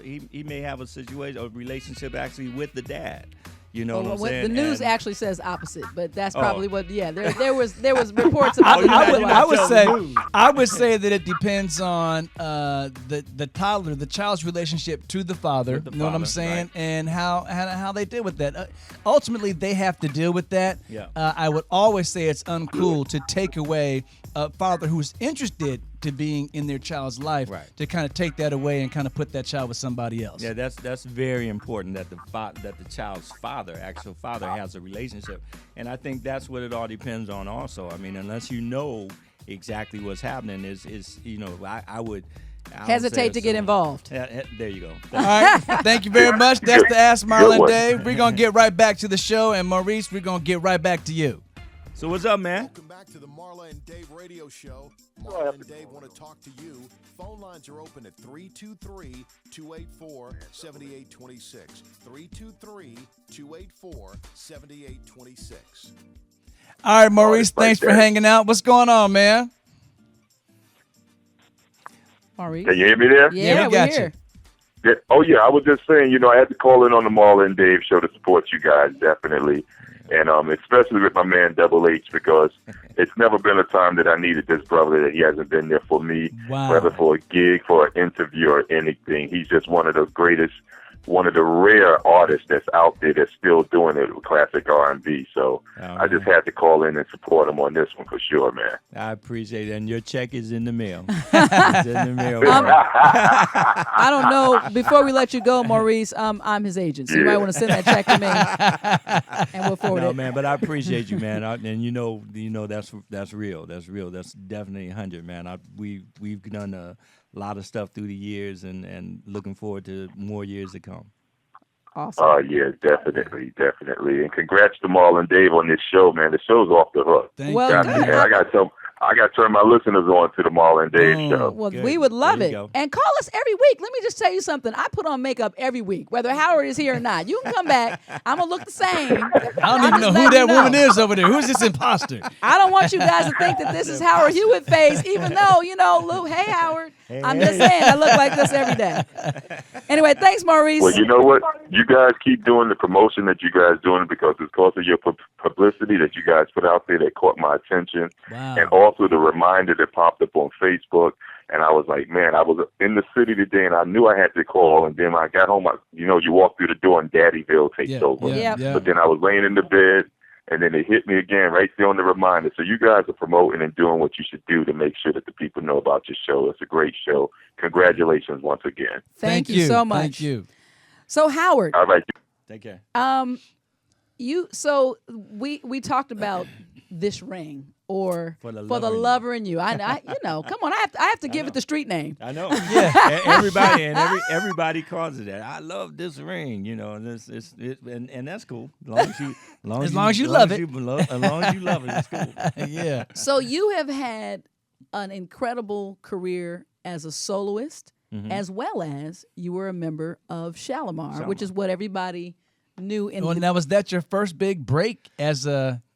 Speaker 8: situation, a relationship actually with the dad. You know what I'm saying?
Speaker 5: The news actually says opposite, but that's probably what. Yeah, there was reports about.
Speaker 4: I would say that it depends on the toddler, the child's relationship to the father. You know what I'm saying? Right. And how they deal with that. Ultimately, they have to deal with that.
Speaker 8: Yeah.
Speaker 4: I would always say it's uncool to take away a father who's interested to being in their child's life, to kind of take that away and kind of put that child with somebody else.
Speaker 8: Yeah, that's very important that the child's actual father has a relationship, and I think that's what it all depends on. Also, I mean, unless you know exactly what's happening, I would
Speaker 5: hesitate to get involved.
Speaker 8: There you go.
Speaker 4: All right, thank you very much. That's the Ask Marla and Dave. We're gonna get right back to the show, and Maurice, we're gonna get right back to you.
Speaker 8: So what's up, man?
Speaker 2: Welcome back to the Marla and Dave radio show. Marla and Dave want to talk to you. Phone lines are open at 323-284-7826. 323-284-7826.
Speaker 4: All right, Maurice, thanks for hanging out. What's going on, man?
Speaker 5: Maurice?
Speaker 10: Can you hear me there?
Speaker 5: Yeah,
Speaker 4: we got you.
Speaker 10: Yeah, I was just saying, I had to call in on the Marla and Dave show to support you guys, definitely. And especially with my man Double H, because it's never been a time that I needed this brother that he hasn't been there for me, whether for a gig, for an interview, or anything. He's just one of the greatest, one of the rare artists that's out there that's still doing it with classic R&B. So I just had to call in and support him on this one for sure, man.
Speaker 8: I appreciate it. And your check is in the mail. It's in the mail.
Speaker 5: I don't know. Before we let you go, Maurice, I'm his agent, so you might want to send that check to me, and we'll forward it.
Speaker 8: No, man, but I appreciate you, man. And you know that's real. That's real. That's definitely 100, man. We've done a lot of stuff through the years, and looking forward to more years to come.
Speaker 5: Awesome.
Speaker 10: Oh, yeah, definitely. And congrats to Marla and Dave on this show, man. The show's off the hook.
Speaker 4: Thank
Speaker 10: you. I got to turn my listeners on to the Marla and Dave show.
Speaker 5: Well,
Speaker 8: Good.
Speaker 5: we would love it.
Speaker 8: Go.
Speaker 5: And call us every week. Let me just tell you something. I put on makeup every week, whether Howard is here or not. You can come back. I'm going to look the same.
Speaker 4: I don't even know who that woman is over there. Who's this imposter?
Speaker 5: I don't want you guys to think that this is Howard Hewett face, even though, Luke, hey, Howard. I'm just saying, I look like this every day. Anyway, thanks, Maurice.
Speaker 10: Well, you know what? You guys keep doing the promotion that you guys doing because it's because of your publicity that you guys put out there that caught my attention.
Speaker 4: Wow.
Speaker 10: And also the reminder that popped up on Facebook. And I was like, man, I was in the city today and I knew I had to call. And then when I got home, you walk through the door and Daddyville takes over.
Speaker 5: Yeah.
Speaker 10: But then I was laying in the bed. And then it hit me again right there on the reminder. So you guys are promoting and doing what you should do to make sure that the people know about your show. It's a great show. Congratulations once again.
Speaker 5: Thank you so much.
Speaker 4: Thank you.
Speaker 5: So, Howard.
Speaker 10: All right.
Speaker 8: Take care.
Speaker 5: So we talked about this ring or
Speaker 8: For the
Speaker 5: lover in you. I come on, I have to give it the street name.
Speaker 8: I know. Yeah. Everybody calls it that. I love this ring, and and that's cool. As long as you love it, it's cool.
Speaker 4: Yeah.
Speaker 5: So you have had an incredible career as a soloist, as well as you were a member of Shalamar, which is what everybody knew.
Speaker 4: Now, was that your first big break as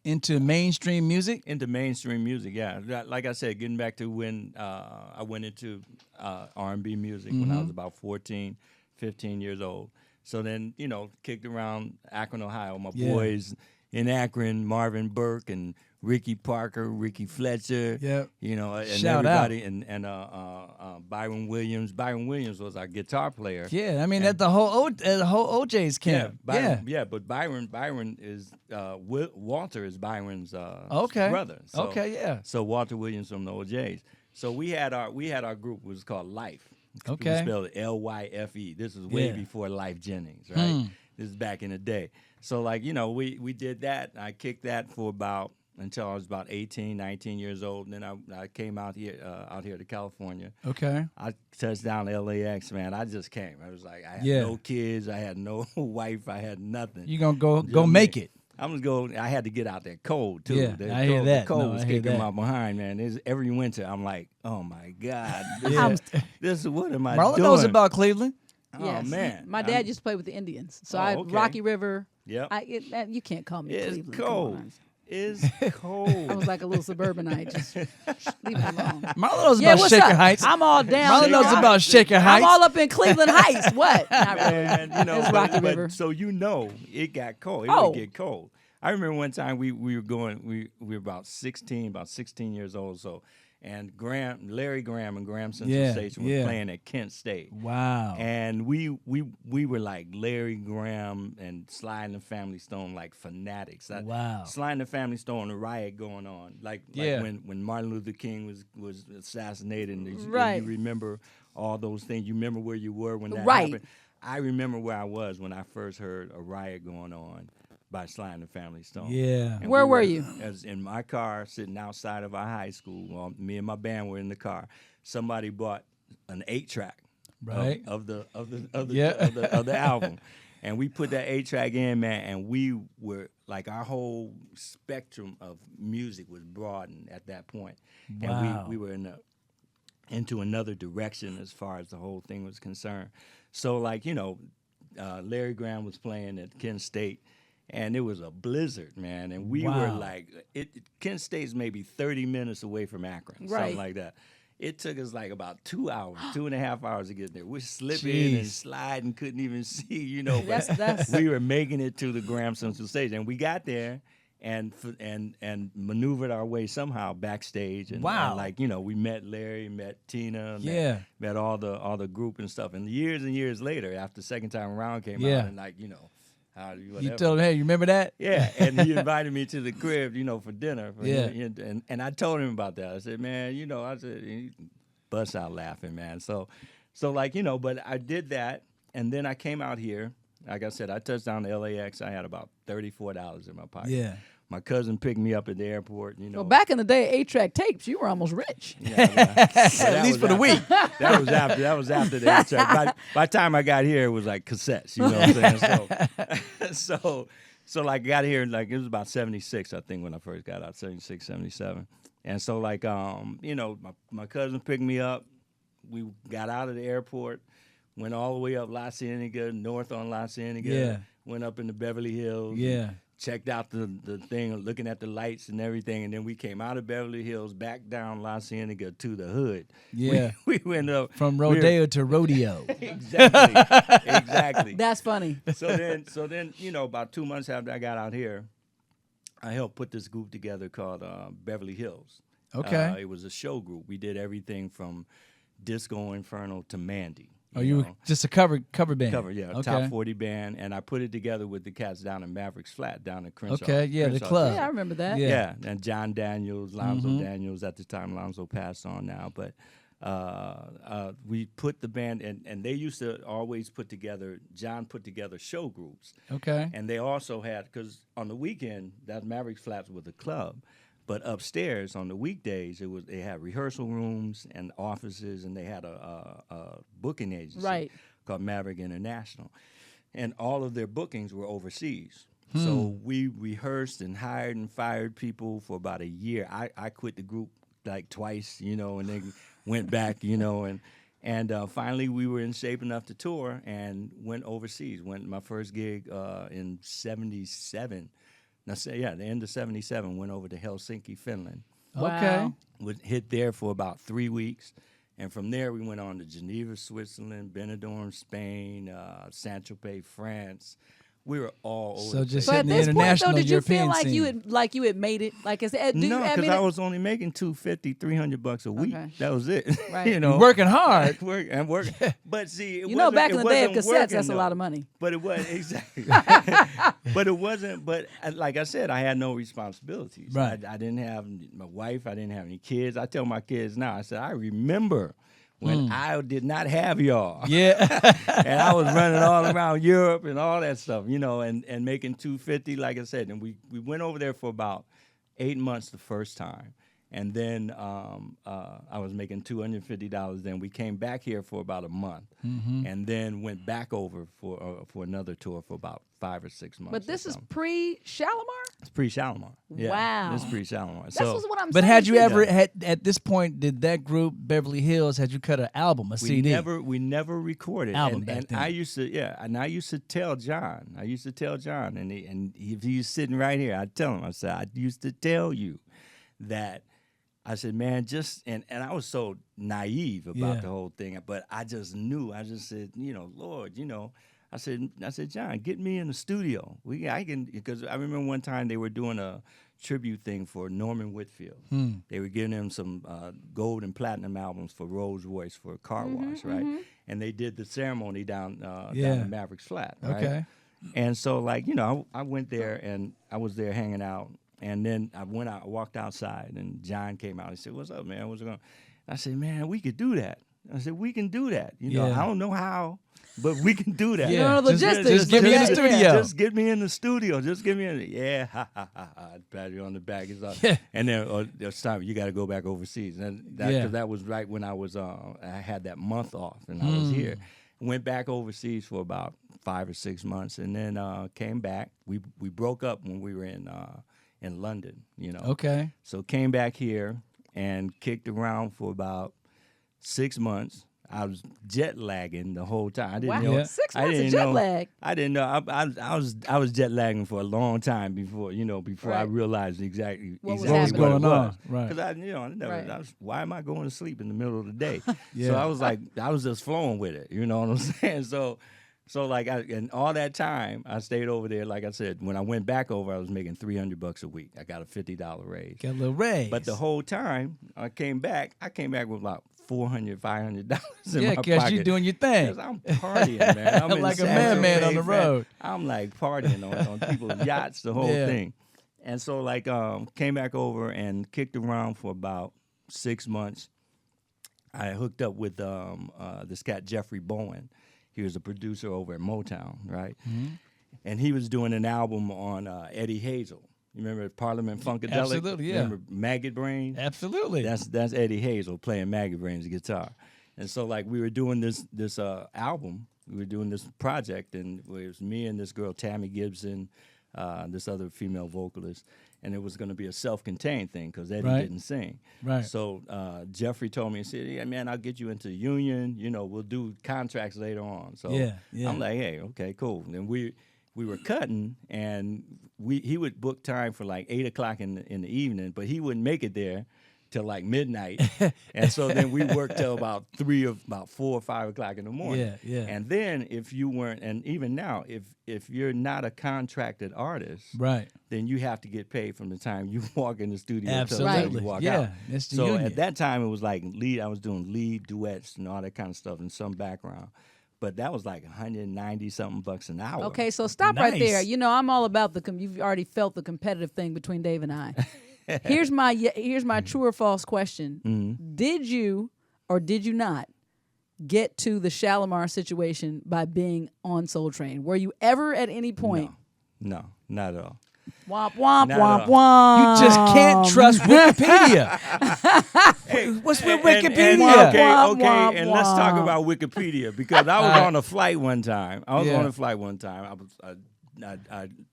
Speaker 4: into mainstream music?
Speaker 8: Into mainstream music, yeah. Like I said, getting back to when I went into R&B music when I was about 14, 15 years old. So then, kicked around Akron, Ohio. My boys in Akron, Marvin Burke and Ricky Parker, Ricky Fletcher, and
Speaker 4: Shout
Speaker 8: everybody,
Speaker 4: out.
Speaker 8: and Byron Williams. Byron Williams was our guitar player.
Speaker 4: Yeah, I mean at the whole OJ's camp.
Speaker 8: But Byron is Walter is Byron's brother. So, So Walter Williams from the OJ's. So we had our group, was called Life.
Speaker 4: Okay.
Speaker 8: We spelled it Lyfe. This is way before Life Jennings, right? This is back in the day. So we did that. I kicked that for until I was about 18, 19 years old. And then I came out here to California.
Speaker 4: Okay.
Speaker 8: I touched down to LAX, man. I just came. I was like, I had no kids. I had no wife. I had nothing.
Speaker 4: You going to go make it.
Speaker 8: I'm just going. I had to get out there cold, too.
Speaker 4: Yeah, I hear that.
Speaker 8: The cold was kicking my behind, man. Every winter, I'm like, oh, my God. This is what am I doing?
Speaker 4: Marla knows about Cleveland.
Speaker 5: Yes.
Speaker 8: Oh, man.
Speaker 5: My dad used to play with the Indians. So
Speaker 8: okay.
Speaker 5: Rocky River.
Speaker 8: Yep.
Speaker 5: You can't call me Cleveland.
Speaker 8: It's cold. It's cold.
Speaker 5: I was like a little suburbanite. Just leave me alone.
Speaker 4: Marla knows about Shaker Heights.
Speaker 5: I'm all down.
Speaker 4: Marla knows about Shaker Heights.
Speaker 5: I'm all up in Cleveland Heights. What? Not really.
Speaker 8: And,
Speaker 5: It's Rocky River.
Speaker 8: So it got cold. It would get cold. I remember one time we were going. We were about 16 years old. So. And Larry Graham and Graham Central Station were playing at Kent State.
Speaker 4: Wow.
Speaker 8: And we were like Larry Graham and Sly and the Family Stone, like fanatics.
Speaker 4: Wow.
Speaker 8: Sly and the Family Stone, a riot going on. Like when Martin Luther King was assassinated. And you remember all those things. You remember where you were when that happened. I remember where I was when I first heard a riot going on by Sly and the Family Stone.
Speaker 4: Yeah.
Speaker 8: And
Speaker 5: where were you?
Speaker 8: I was in my car, sitting outside of our high school. Well, me and my band were in the car. Somebody bought an 8-track of the album, and we put that 8-track in, man. And we were like, our whole spectrum of music was broadened at that point, and we were into another direction as far as the whole thing was concerned. So Larry Graham was playing at Kent State. And it was a blizzard, man. And we were like, Kent State's maybe 30 minutes away from Akron, something like that. It took us like about 2 hours, 2.5 hours to get there. We're slipping and sliding, couldn't even see, But we were making it to the Graham Central Station. And we got there and maneuvered our way somehow backstage. And, we met Larry, met Tina, met all the group and stuff. And years later, after the second time around came out, and
Speaker 4: you told him, hey, you remember that?
Speaker 8: Yeah, and he invited me to the crib, for dinner. And I told him about that. I said, man, he bust out laughing, man. So but I did that, and then I came out here. Like I said, I touched down to LAX. I had about $34 in my pocket.
Speaker 4: Yeah.
Speaker 8: My cousin picked me up at the airport.
Speaker 5: Well, back in the day, 8-track tapes, you were almost rich.
Speaker 4: At least for the week.
Speaker 8: That was after the 8-track. By the time I got here, it was like cassettes. You know what I'm saying? So I got here it was about 76, I think, when I first got out, 76, 77. And so my cousin picked me up. We got out of the airport, went all the way up La Cienega, north on La Cienega, went up into Beverly Hills.
Speaker 4: Yeah.
Speaker 8: Checked out the thing, looking at the lights and everything, and then we came out of Beverly Hills, back down La Cienega to the hood.
Speaker 4: Yeah.
Speaker 8: We went up.
Speaker 4: From rodeo to rodeo.
Speaker 8: Exactly.
Speaker 5: That's funny.
Speaker 8: So then, about 2 months after I got out here, I helped put this group together called Beverly Hills.
Speaker 4: Okay.
Speaker 8: It was a show group. We did everything from Disco Inferno to Mandy.
Speaker 4: You were just a cover band?
Speaker 8: Top 40 band, and I put it together with the cats down in Mavericks Flat, down in Crenshaw.
Speaker 4: Okay, the club.
Speaker 5: Yeah, I remember that.
Speaker 8: Yeah, and John Daniels, Lonzo Daniels, at the time Lonzo passed on now, but we put the band, and they used to always put together. John put together show groups.
Speaker 4: Okay.
Speaker 8: And they also had, because on the weekend that Mavericks Flats was a club, but upstairs on the weekdays they had rehearsal rooms and offices, and they had a booking agency called Maverick International, and all of their bookings were overseas. So we rehearsed and hired and fired people for about a year. I quit the group like twice, and then went back, and finally we were in shape enough to tour and went overseas. Went my first gig in '77. The end of '77. Went over to Helsinki, Finland.
Speaker 4: Okay.
Speaker 8: Hit there for about 3 weeks. And from there, we went on to Geneva, Switzerland, Benidorm, Spain, Saint-Tropez, France. We were all over.
Speaker 4: So just
Speaker 5: So at
Speaker 4: hitting the
Speaker 5: this point,
Speaker 4: international
Speaker 5: though, did you
Speaker 4: European
Speaker 5: feel like
Speaker 4: scene.
Speaker 5: you had made it? Like, is it,
Speaker 8: No, because I was only making $250, $300 a week.
Speaker 5: Okay.
Speaker 8: That was it.
Speaker 5: Right.
Speaker 4: You're working hard.
Speaker 8: working. But see, it
Speaker 5: back in the day of
Speaker 8: wasn't
Speaker 5: cassettes,
Speaker 8: working,
Speaker 5: that's a
Speaker 8: though.
Speaker 5: lot of money.
Speaker 8: But it was exactly. But it wasn't. But like I said, I had no responsibilities.
Speaker 4: Right.
Speaker 8: I didn't have my wife. I didn't have any kids. I tell my kids now. I said I remember when I did not have y'all.
Speaker 4: Yeah.
Speaker 8: And I was running all around Europe and all that stuff, and making $250, like I said. And we went over there for about 8 months the first time. And then I was making $250. Then we came back here for about a month, and then went back over for another tour for about 5 or 6 months.
Speaker 5: But this is pre-Shalamar?
Speaker 8: It's pre-Shalamar. Yeah,
Speaker 5: Wow.
Speaker 8: This is pre-Shalamar.
Speaker 5: That's
Speaker 8: So,
Speaker 5: what I'm saying.
Speaker 4: But had you
Speaker 5: too.
Speaker 4: ever at this point, did that group Beverly Hills had you cut an album, a CD?
Speaker 8: we never recorded.
Speaker 4: Album
Speaker 8: and
Speaker 4: back then.
Speaker 8: I used to tell John. And if he's sitting right here, I'd tell him. I said, I used to tell you that. I said, man, and I was so naive about the whole thing, but I just knew. I just said, Lord, I said, John, get me in the studio. Because I remember one time they were doing a tribute thing for Norman Whitfield. They were giving him some gold and platinum albums for Rolls Royce for a car wash, right? And they did the ceremony down in Mavericks Flat, right?
Speaker 4: Okay.
Speaker 8: And so, I went there and I was there hanging out. And then I walked outside, and John came out. He said, "What's up, man? What's going on?" I said, "Man, we could do that." I said, "We can do that. I don't know how, but we can do that.
Speaker 4: Yeah.
Speaker 5: Logistics.
Speaker 4: Just get me in the studio.
Speaker 8: Just get me in the studio. Just get me in. Ha ha ha ha. I'd pat you on the back. It's like, and then it's time. You got to go back overseas. And that was right when I was. I had that month off, and I was here. Went back overseas for about 5 or 6 months, and then came back. We broke up when we were in London,
Speaker 4: Okay.
Speaker 8: So came back here and kicked around for about 6 months. I was jet lagging the whole time. I didn't know.
Speaker 5: 6 months of jet lag.
Speaker 8: I didn't know. I was jet lagging for a long time before I realized exactly
Speaker 5: What was
Speaker 8: what
Speaker 4: going
Speaker 8: it
Speaker 4: on.
Speaker 8: was.
Speaker 4: Right.
Speaker 8: Because I was, why am I going to sleep in the middle of the day?
Speaker 4: Yeah.
Speaker 8: So I was like, I was just flowing with it. You know what I'm saying? So and all that time I stayed over there. Like I said, when I went back over, I was making $300 a week. I got a $50 raise.
Speaker 4: Got a little raise.
Speaker 8: But the whole time I came back with about $400, $500 in my pocket.
Speaker 4: because you're doing your thing.
Speaker 8: 'Cause I'm partying, man. I'm in
Speaker 4: Like a
Speaker 8: San
Speaker 4: madman
Speaker 8: Jose,
Speaker 4: on the road.
Speaker 8: I'm like partying on people's yachts, the whole thing. And so came back over and kicked around for about 6 months. I hooked up with this cat Jeffrey Bowen. He was a producer over at Motown, right? And he was doing an album on Eddie Hazel. You remember Parliament Funkadelic?
Speaker 4: Absolutely, yeah.
Speaker 8: Remember Maggot Brain?
Speaker 4: Absolutely.
Speaker 8: That's Eddie Hazel playing Maggot Brain's guitar. And so we were doing this album. We were doing this project, and it was me and this girl Tammy Gibson, this other female vocalist, and it was going to be a self-contained thing because Eddie didn't sing.
Speaker 4: Right.
Speaker 8: So Jeffrey told me, he said, "Yeah, man, I'll get you into the union. We'll do contracts later on." So I'm like, "Hey, okay, cool." And we were cutting, and he would book time for 8 o'clock in the evening, but he wouldn't make it there till midnight. And so then we worked till about 4 or 5 o'clock in the morning.
Speaker 4: Yeah.
Speaker 8: And then if you weren't, and even now, if you're not a contracted artist,
Speaker 4: Right.
Speaker 8: then you have to get paid from the time you walk in the studio
Speaker 4: Absolutely.
Speaker 8: till you walk
Speaker 4: Yeah,
Speaker 8: out.
Speaker 4: that's the
Speaker 8: so
Speaker 4: union.
Speaker 8: at that time it was lead. I was doing lead duets and all that kind of stuff in some background. But that was $190 something an hour.
Speaker 5: Okay, so stop right there.
Speaker 4: Nice.
Speaker 5: I'm all about you've already felt the competitive thing between Dave and I. Here's my true or false question. Did you or did you not get to the Shalamar situation by being on Soul Train? Were you ever at any point?
Speaker 8: No, not at all.
Speaker 5: Womp, womp,
Speaker 8: Not
Speaker 5: womp,
Speaker 8: at
Speaker 5: womp.
Speaker 4: You just can't trust Wikipedia. What's with Wikipedia?
Speaker 8: Okay, and let's talk about Wikipedia because I was on a flight one time. I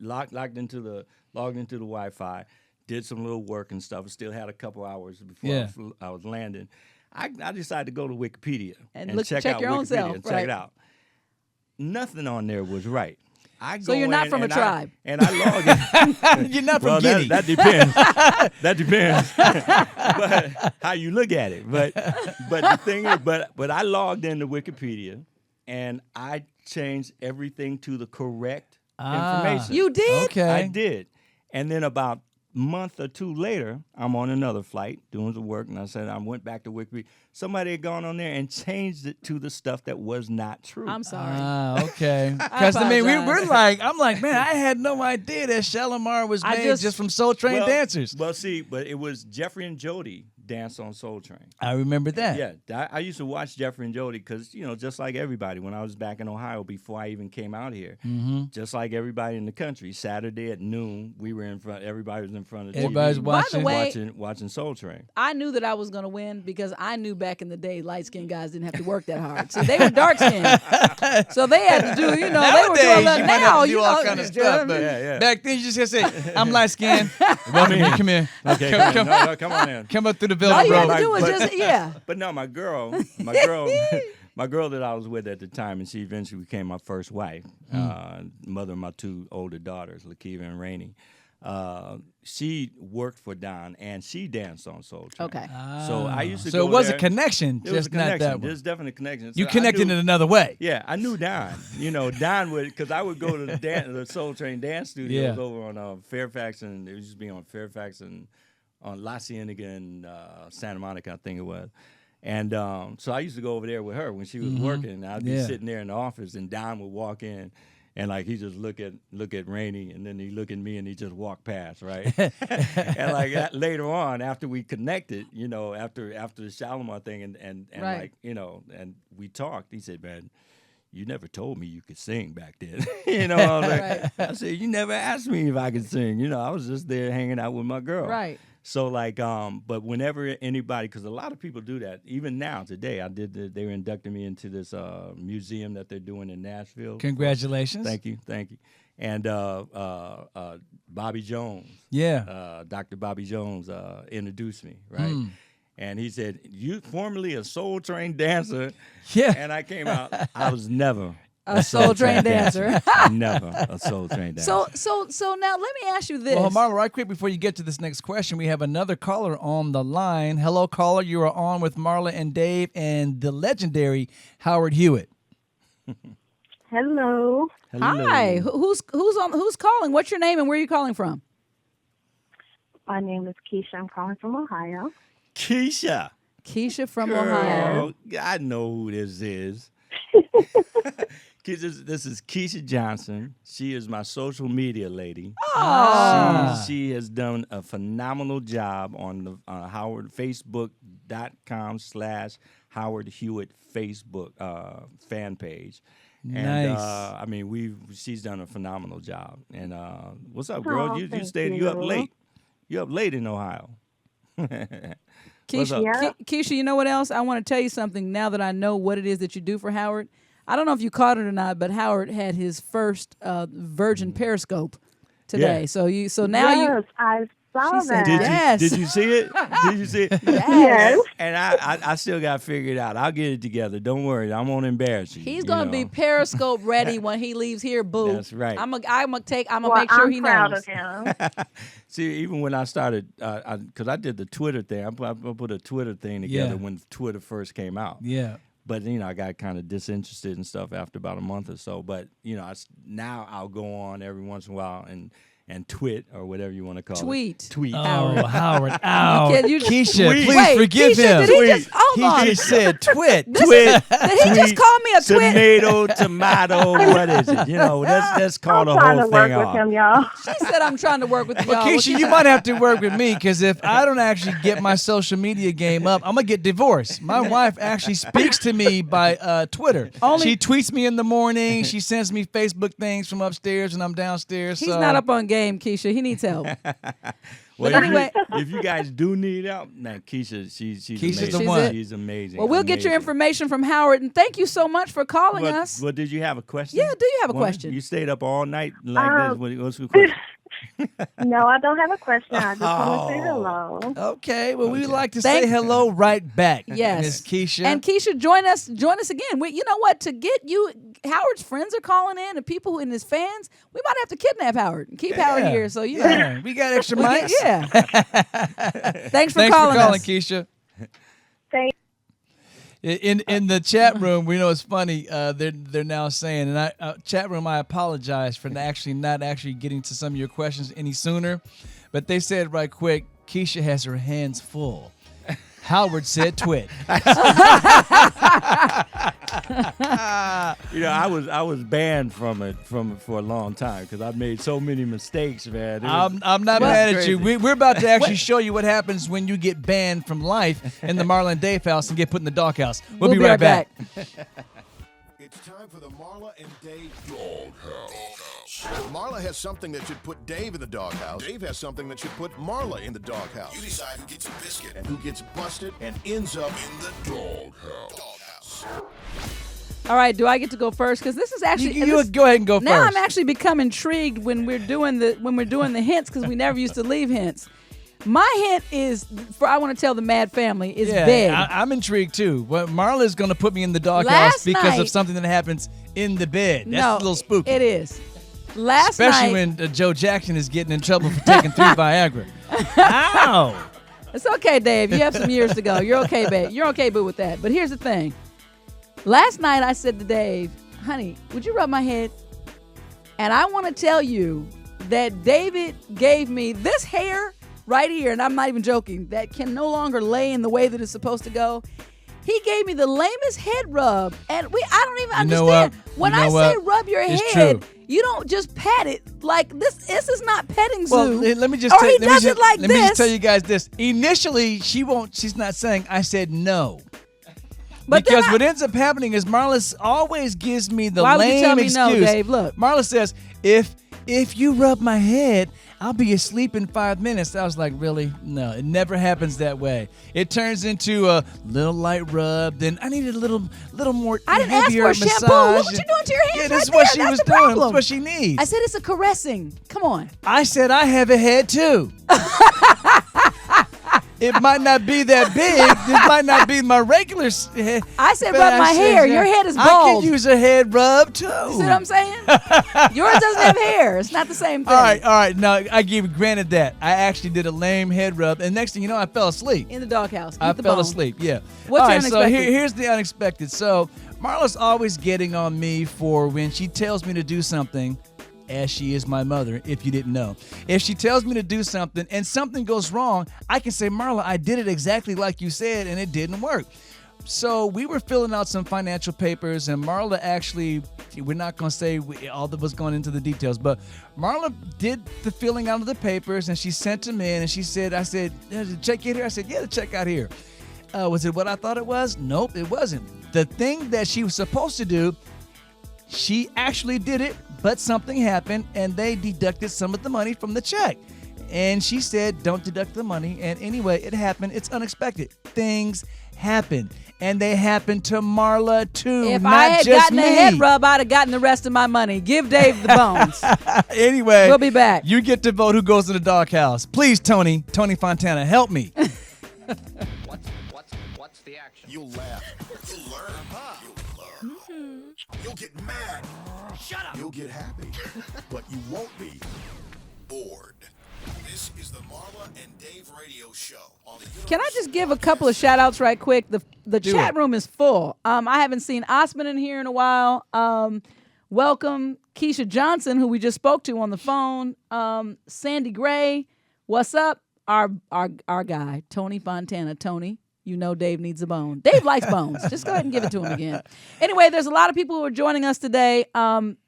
Speaker 8: logged into the Wi-Fi, did some little work and stuff. Still had a couple hours before I was landing. I decided to go to Wikipedia and check out
Speaker 5: your own
Speaker 8: Wikipedia
Speaker 5: self,
Speaker 8: and check it out. Nothing on there was right.
Speaker 5: So you're not from a tribe.
Speaker 8: And I logged in.
Speaker 4: You're not from Guinea.
Speaker 8: That depends. That depends. But how you look at it. But the thing is, but I logged into Wikipedia and I changed everything to the correct information.
Speaker 5: You did?
Speaker 4: Okay.
Speaker 8: I did. And then about month or two later, I'm on another flight doing the work, and I went back to Wikipedia. Somebody had gone on there and changed it to the stuff that was not true.
Speaker 5: I'm sorry.
Speaker 4: Okay. Because we're like, I'm like, man, I had no idea that Shalamar was made just from Soul Train dancers.
Speaker 8: Well, see, but it was Jeffrey and Jody dance on Soul Train.
Speaker 4: I remember that.
Speaker 8: Yeah, I used to watch Jeffrey and Jody because, just like everybody, when I was back in Ohio before I even came out here, just like everybody in the country, Saturday at noon, we were in front. Everybody was in front of the
Speaker 4: Everybody's
Speaker 8: TV,
Speaker 4: watching.
Speaker 5: By the way,
Speaker 8: watching Soul Train.
Speaker 5: I knew that I was going to win because I knew back in the day light-skinned guys didn't have to work that hard. So they were dark-skinned. So they had to do, they were doing
Speaker 4: you might have to do all kind of stuff. But
Speaker 8: yeah.
Speaker 4: back then, you just had to say, I'm light-skinned. Come here.
Speaker 8: Okay, come on in.
Speaker 4: Come up through the building,
Speaker 5: all you
Speaker 4: bro.
Speaker 5: had to do was
Speaker 8: But no, my girl that I was with at the time, and she eventually became my first wife, mother of my two older daughters, Lakiva and Rainey. She worked for Don, and she danced on Soul Train.
Speaker 5: Okay.
Speaker 8: So I used to
Speaker 4: So
Speaker 8: go
Speaker 4: it was
Speaker 8: there.
Speaker 4: a connection,
Speaker 8: It was
Speaker 4: just
Speaker 8: a connection.
Speaker 4: not that one.
Speaker 8: There's definitely a connection.
Speaker 4: You
Speaker 8: So
Speaker 4: connected in another way.
Speaker 8: Yeah, I knew Don. Don would, because I would go to the Soul Train dance studios over on Fairfax, and it used to be on Fairfax and on La Cienega and Santa Monica, I think it was. And so I used to go over there with her when she was working. I'd be sitting there in the office, and Don would walk in, and like he just look at Rainey, and then he look at me, and he just walk past, right? And like later on, after we connected, after the Shalamar thing, and
Speaker 5: right.
Speaker 8: like and we talked, he said, "Man, you never told me you could sing back then." I was like,
Speaker 5: Right.
Speaker 8: I said, "You never asked me if I could sing." I was just there hanging out with my girl.
Speaker 5: Right.
Speaker 8: So like, but whenever anybody, because a lot of people do that, even now today, they were inducting me into this museum that they're doing in Nashville.
Speaker 4: Congratulations.
Speaker 8: Thank you. And Bobby Jones, Dr. Bobby Jones introduced me, right? And he said, "You formerly a Soul Train dancer."
Speaker 4: Yeah.
Speaker 8: And I came out, I was never
Speaker 5: A Soul Train dancer.
Speaker 8: Never a Soul Train dancer.
Speaker 5: So now let me ask you this.
Speaker 4: Well, Marla, right quick before you get to this next question, we have another caller on the line. Hello, caller. You are on with Marla and Dave and the legendary Howard Hewett.
Speaker 9: Hello.
Speaker 5: Hi. Who's calling? What's your name and where are you calling from?
Speaker 9: My name is Keisha. I'm calling from Ohio.
Speaker 8: Keisha.
Speaker 5: Keisha from
Speaker 8: Girl,
Speaker 5: Ohio.
Speaker 8: I know who this is. This is Keisha Johnson. She is my social media lady. She has done a phenomenal job on the Facebook.com/Howard Hewett Facebook fan page.
Speaker 4: Nice.
Speaker 8: And she's done a phenomenal job. And what's up, girl?
Speaker 9: Oh,
Speaker 8: You
Speaker 9: thank
Speaker 8: up
Speaker 9: you.
Speaker 8: late. You up late in Ohio.
Speaker 5: Keisha, you know what else? I want to tell you something now that I know what it is that you do for Howard. I don't know if you caught it or not, but Howard had his first Virgin Periscope today.
Speaker 8: Yeah.
Speaker 5: So now
Speaker 9: yes, I saw
Speaker 5: She said
Speaker 9: that.
Speaker 5: yes.
Speaker 8: Did you see it? Did you see it?
Speaker 9: Yes.
Speaker 8: And I still got to figure it out. I'll get it together. Don't worry. I won't embarrass you.
Speaker 5: He's gonna be Periscope ready when he leaves here, boo.
Speaker 8: That's right.
Speaker 5: I'm gonna make sure he
Speaker 9: proud
Speaker 5: knows.
Speaker 9: of him.
Speaker 8: See, even when I started, because I did the Twitter thing, I put a Twitter thing together when Twitter first came out.
Speaker 4: Yeah.
Speaker 8: But, I got kind of disinterested and stuff after about a month or so. But, now I'll go on every once in a while and twit or whatever you want to call
Speaker 5: Tweet.
Speaker 8: it. Tweet.
Speaker 4: Oh, Howard. Ow.
Speaker 5: You just-
Speaker 4: Keisha,
Speaker 8: Tweet.
Speaker 4: please
Speaker 5: Wait,
Speaker 4: forgive
Speaker 5: Keisha,
Speaker 4: him.
Speaker 5: did he just- hold on.
Speaker 4: He just said twit.
Speaker 5: This
Speaker 8: Twit.
Speaker 5: Did he just call me a twit?
Speaker 8: Tomato. What is it? Let's call the
Speaker 9: I'm trying
Speaker 8: whole
Speaker 9: to work
Speaker 8: thing
Speaker 9: with
Speaker 8: off.
Speaker 9: him, y'all.
Speaker 5: She said I'm trying to work with y'all.
Speaker 4: Well,
Speaker 5: What
Speaker 4: Keisha,
Speaker 5: you
Speaker 4: you
Speaker 5: say?
Speaker 4: might have to work with me because if I don't actually get my social media game up, I'm going to get divorced. My wife actually speaks to me by Twitter. She tweets me in the morning. She sends me Facebook things from upstairs and I'm downstairs.
Speaker 5: He's not up on game, Keisha. He needs help.
Speaker 8: Well,
Speaker 5: But anyway-
Speaker 8: if you guys do need help, man, Keisha, she's
Speaker 4: Keisha's
Speaker 8: amazing.
Speaker 4: the one.
Speaker 8: She's amazing.
Speaker 5: Well, we'll get your
Speaker 8: amazing.
Speaker 5: information from Howard, and thank you so much for calling us.
Speaker 8: Well, did you have a question?
Speaker 5: Yeah, do you have a
Speaker 8: One?
Speaker 5: question?
Speaker 8: You stayed up all night like this. What's the question?
Speaker 9: No, I don't have a question. I just want to say hello.
Speaker 4: Okay, well, we would like to
Speaker 5: Thank-
Speaker 4: say hello right back.
Speaker 5: Yes,
Speaker 4: Miss Keisha.
Speaker 5: And Keisha, join us again. You know what? To get you, Howard's friends are calling in, and people and his fans. We might have to kidnap Howard and keep Howard here. So you know,
Speaker 4: Yeah, we got extra mics.
Speaker 5: yeah. Thanks for
Speaker 4: Thanks
Speaker 5: calling
Speaker 4: for calling,
Speaker 5: us.
Speaker 4: Keisha.
Speaker 9: Thank
Speaker 4: In the chat room, we know it's funny. They're now saying, and chat room, I apologize for not actually getting to some of your questions any sooner, but they said right quick, Keisha has her hands full. Howard said twit.
Speaker 8: I was banned from it for a long time because I've made so many mistakes, man.
Speaker 4: I'm not mad at you. We're about to actually show you what happens when you get banned from life in the Marla and Dave house and get put in the doghouse. We'll be right back.
Speaker 2: It's time for the Marla and Dave Doghouse. Marla has something that should put Dave in the doghouse. Dave has something that should put Marla in the doghouse. You decide who gets a biscuit and who gets busted and ends up in the doghouse.
Speaker 5: All right, do I get to go first? Because this is actually
Speaker 4: You go ahead and go
Speaker 5: now
Speaker 4: first.
Speaker 5: I'm actually become intrigued when we're doing the hints because we never used to leave hints. My hint is I want to tell the MaD family is bed.
Speaker 4: I'm intrigued too. Well, Marla's going to put me in the doghouse
Speaker 5: Last
Speaker 4: because
Speaker 5: night-
Speaker 4: of something that happens in the bed. That's
Speaker 5: no,
Speaker 4: a little spooky.
Speaker 5: It is. Last
Speaker 4: Especially
Speaker 5: night,
Speaker 4: when Joe Jackson is getting in trouble for taking 3 Viagra. Ow!
Speaker 5: it's okay, Dave. You have some years to go. You're okay, babe. You're okay, boo, with that. But here's the thing. Last night I said to Dave, honey, would you rub my head? And I want to tell you that David gave me this hair right here, and I'm not even joking, that can no longer lay in the way that it's supposed to go. He gave me the lamest head rub, and I don't even
Speaker 4: You know
Speaker 5: understand.
Speaker 4: what?
Speaker 5: When
Speaker 4: You know
Speaker 5: I say
Speaker 4: what?
Speaker 5: rub your
Speaker 4: It's
Speaker 5: head,
Speaker 4: true.
Speaker 5: you don't just pat it like this. This is not petting zoo.
Speaker 4: Well, let me just
Speaker 5: or
Speaker 4: tell,
Speaker 5: he
Speaker 4: let me
Speaker 5: does
Speaker 4: just,
Speaker 5: it like
Speaker 4: let
Speaker 5: this.
Speaker 4: me just tell you guys this. Initially, she's not saying. I said no.
Speaker 5: But
Speaker 4: because
Speaker 5: then
Speaker 4: what ends up happening is Marla always gives me the
Speaker 5: Why would
Speaker 4: lame
Speaker 5: you tell me
Speaker 4: excuse.
Speaker 5: no, Dave? Look.
Speaker 4: Marla says, if you rub my head, I'll be asleep in 5 minutes. I was like, really? No, it never happens that way. It turns into a little light rub. Then I needed a little more
Speaker 5: I didn't ask
Speaker 4: heavier
Speaker 5: for a
Speaker 4: massage.
Speaker 5: shampoo. Look what you're doing to your hands
Speaker 4: Yeah,
Speaker 5: right
Speaker 4: this is what
Speaker 5: there.
Speaker 4: she
Speaker 5: That's
Speaker 4: was
Speaker 5: the
Speaker 4: doing.
Speaker 5: problem.
Speaker 4: That's what she needs.
Speaker 5: I said it's a caressing. Come on.
Speaker 4: I said I have a head too. It might not be that big. This might not be my regular head.
Speaker 5: I said
Speaker 4: but
Speaker 5: rub
Speaker 4: I
Speaker 5: my
Speaker 4: said
Speaker 5: hair.
Speaker 4: that
Speaker 5: Your head is
Speaker 4: I
Speaker 5: bald.
Speaker 4: could use a head rub too.
Speaker 5: You see what I'm saying? Yours doesn't have hair. It's not the same thing.
Speaker 4: All right. Now I give you granted that I actually did a lame head rub, and next thing you know, I fell asleep.
Speaker 5: In the doghouse.
Speaker 4: I
Speaker 5: Eat the
Speaker 4: fell
Speaker 5: bone.
Speaker 4: asleep. Yeah.
Speaker 5: What's
Speaker 4: All
Speaker 5: your
Speaker 4: right. So
Speaker 5: unexpected?
Speaker 4: here's the unexpected. So Marla's always getting on me for when she tells me to do something. As she is my mother, if you didn't know. If she tells me to do something and something goes wrong, I can say, Marla, I did it exactly like you said, and it didn't work. So we were filling out some financial papers, and Marla actually, we're not going to say all that was going into the details, but Marla did the filling out of the papers, and she sent them in, and she said, I said, "Does the check get here?" I said, yeah, the check got here. Was it what I thought it was? Nope, it wasn't. The thing that she was supposed to do, she actually did it, but something happened, and they deducted some of the money from the check. And she said, don't deduct the money. And anyway, it happened. It's unexpected. Things happen. And they happen to Marla, too,
Speaker 5: If
Speaker 4: not
Speaker 5: I had
Speaker 4: just
Speaker 5: gotten
Speaker 4: me.
Speaker 5: a head rub, I'd have gotten the rest of my money. Give Dave the bones.
Speaker 4: Anyway,
Speaker 5: We'll be back.
Speaker 4: You get to vote who goes in the doghouse. Please, Tony Fontana, help me.
Speaker 2: What's the action? You'll laugh. You'll learn. You'll learn. You'll get mad. Shut up. You'll get happy. But you won't be bored. This is the Marla and Dave radio show. On the
Speaker 5: Can I just give a couple of shout outs right quick? The chat room is full. I haven't seen Osman in here in a while. Welcome. Keisha Johnson, who we just spoke to on the phone. Sandy Gray, what's up? Our guy, Tony Fontana. Tony, you know Dave needs a bone. Dave likes bones. Just go ahead and give it to him again. Anyway, there's a lot of people who are joining us today.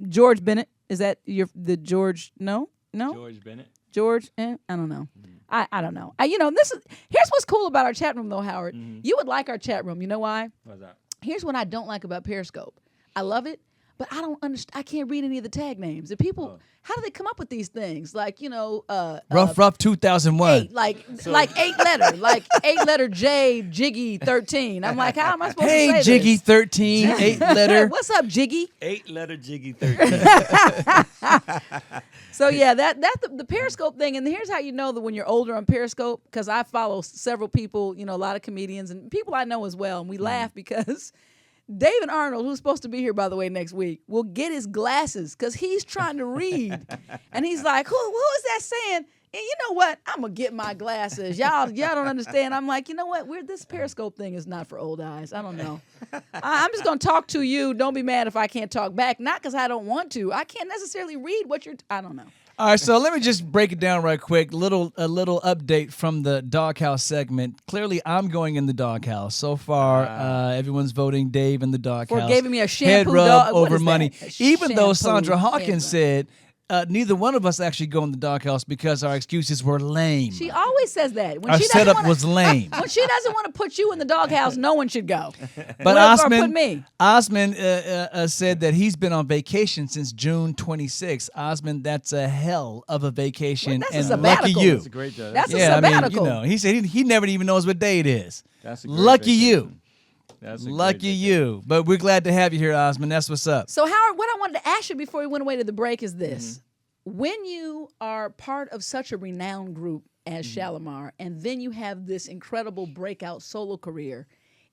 Speaker 5: George Bennett, is that the George? No?
Speaker 8: George Bennett.
Speaker 5: George? I don't know. I don't know. Here's what's cool about our chat room, though, Howard. You would like our chat room. You know why?
Speaker 8: What's that?
Speaker 5: Here's what I don't like about Periscope. I love it, but I don't understand. I can't read any of the tag names. The people, how do they come up with these things? Like,
Speaker 4: Rough 2001.
Speaker 5: Like 8-letter J, Jiggy 13. I'm like, how am I supposed to say
Speaker 4: Hey, Jiggy
Speaker 5: this?
Speaker 4: 13, 8-letter.
Speaker 5: What's up, Jiggy?
Speaker 8: 8-letter Jiggy 13.
Speaker 5: So yeah, that's the Periscope thing, and here's how you know that when you're older on Periscope, because I follow several people, a lot of comedians and people I know as well, and we laugh because David Arnold, who's supposed to be here by the way next week, will get his glasses because he's trying to read, and he's like, who is that saying? And you know what? I'm gonna get my glasses. Y'all don't understand. I'm like, you know what? This Periscope thing is not for old eyes. I don't know. I'm just gonna talk to you. Don't be mad if I can't talk back. Not because I don't want to. I can't necessarily read what I don't know.
Speaker 4: All right, so let me just break it down right quick. A little update from the Doghouse segment. Clearly, I'm going in the Doghouse. So far, everyone's voting Dave in the Doghouse.
Speaker 5: For giving me a shampoo
Speaker 4: head rub
Speaker 5: dog.
Speaker 4: over money. Even though Sandra
Speaker 5: Shampoo.
Speaker 4: Hawkins said neither one of us actually go in the Doghouse because our excuses were lame.
Speaker 5: She always says that. When
Speaker 4: Our
Speaker 5: she doesn't
Speaker 4: setup
Speaker 5: wanna-
Speaker 4: was lame.
Speaker 5: When she doesn't want to put you in the Doghouse, no one should go.
Speaker 4: But
Speaker 5: Or put me.
Speaker 4: Osman said that he's been on vacation since June 26th. Osman, that's a hell of a vacation,
Speaker 5: Well, that's a
Speaker 4: and
Speaker 5: sabbatical.
Speaker 4: lucky you.
Speaker 8: That's a great job.
Speaker 5: That's a
Speaker 4: Yeah, I mean,
Speaker 5: sabbatical.
Speaker 4: he said he never even knows what day it is.
Speaker 8: That's a great
Speaker 4: Lucky
Speaker 8: vacation.
Speaker 4: you.
Speaker 8: That's a great
Speaker 4: Lucky
Speaker 8: vacation.
Speaker 4: you. But we're glad to have you here, Osman. That's what's up.
Speaker 5: So, Howard, what I wanted to ask you before we went away to the break is this. When you are part of such a renowned group as Shalamar, and then you have this incredible breakout solo career,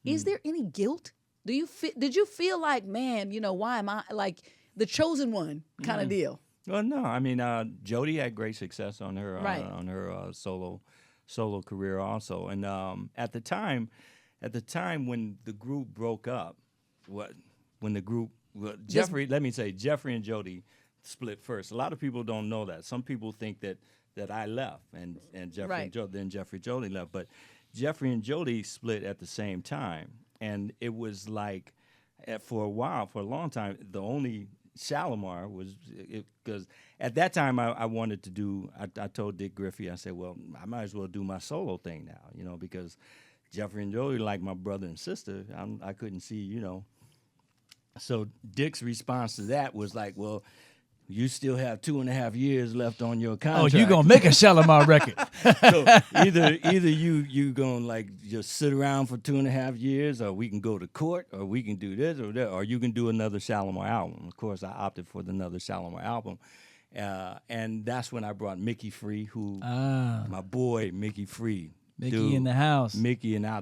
Speaker 5: is there any guilt? Did you feel like, man, why am I like the chosen one kind of deal?
Speaker 8: Well, no. I mean, Jody had great success on her
Speaker 5: Right.
Speaker 8: on her solo career also, and at the time when the group broke up, Jeffrey and Jody split first. A lot of people don't know that. Some people think that I left and Jeffrey
Speaker 5: Right.
Speaker 8: and Jody, then Jeffrey Jody left, but Jeffrey and Jody split at the same time, and it was like for a long time the only Shalamar was because at that time I wanted to do. I told Dick Griffey, I said, well, I might as well do my solo thing now, because Jeffrey and Jody like my brother and sister. I couldn't see, So Dick's response to that was like, well, you still have 2.5 years left on your contract.
Speaker 4: Oh, you gonna make a Shalamar record?
Speaker 8: So either you gonna like just sit around for 2.5 years, or we can go to court, or we can do this or that, or you can do another Shalamar album. Of course, I opted for another Shalamar album, and that's when I brought Mickey Free, who my boy Mickey Free.
Speaker 4: Mickey
Speaker 8: Dude,
Speaker 4: in the house.
Speaker 8: Mickey and I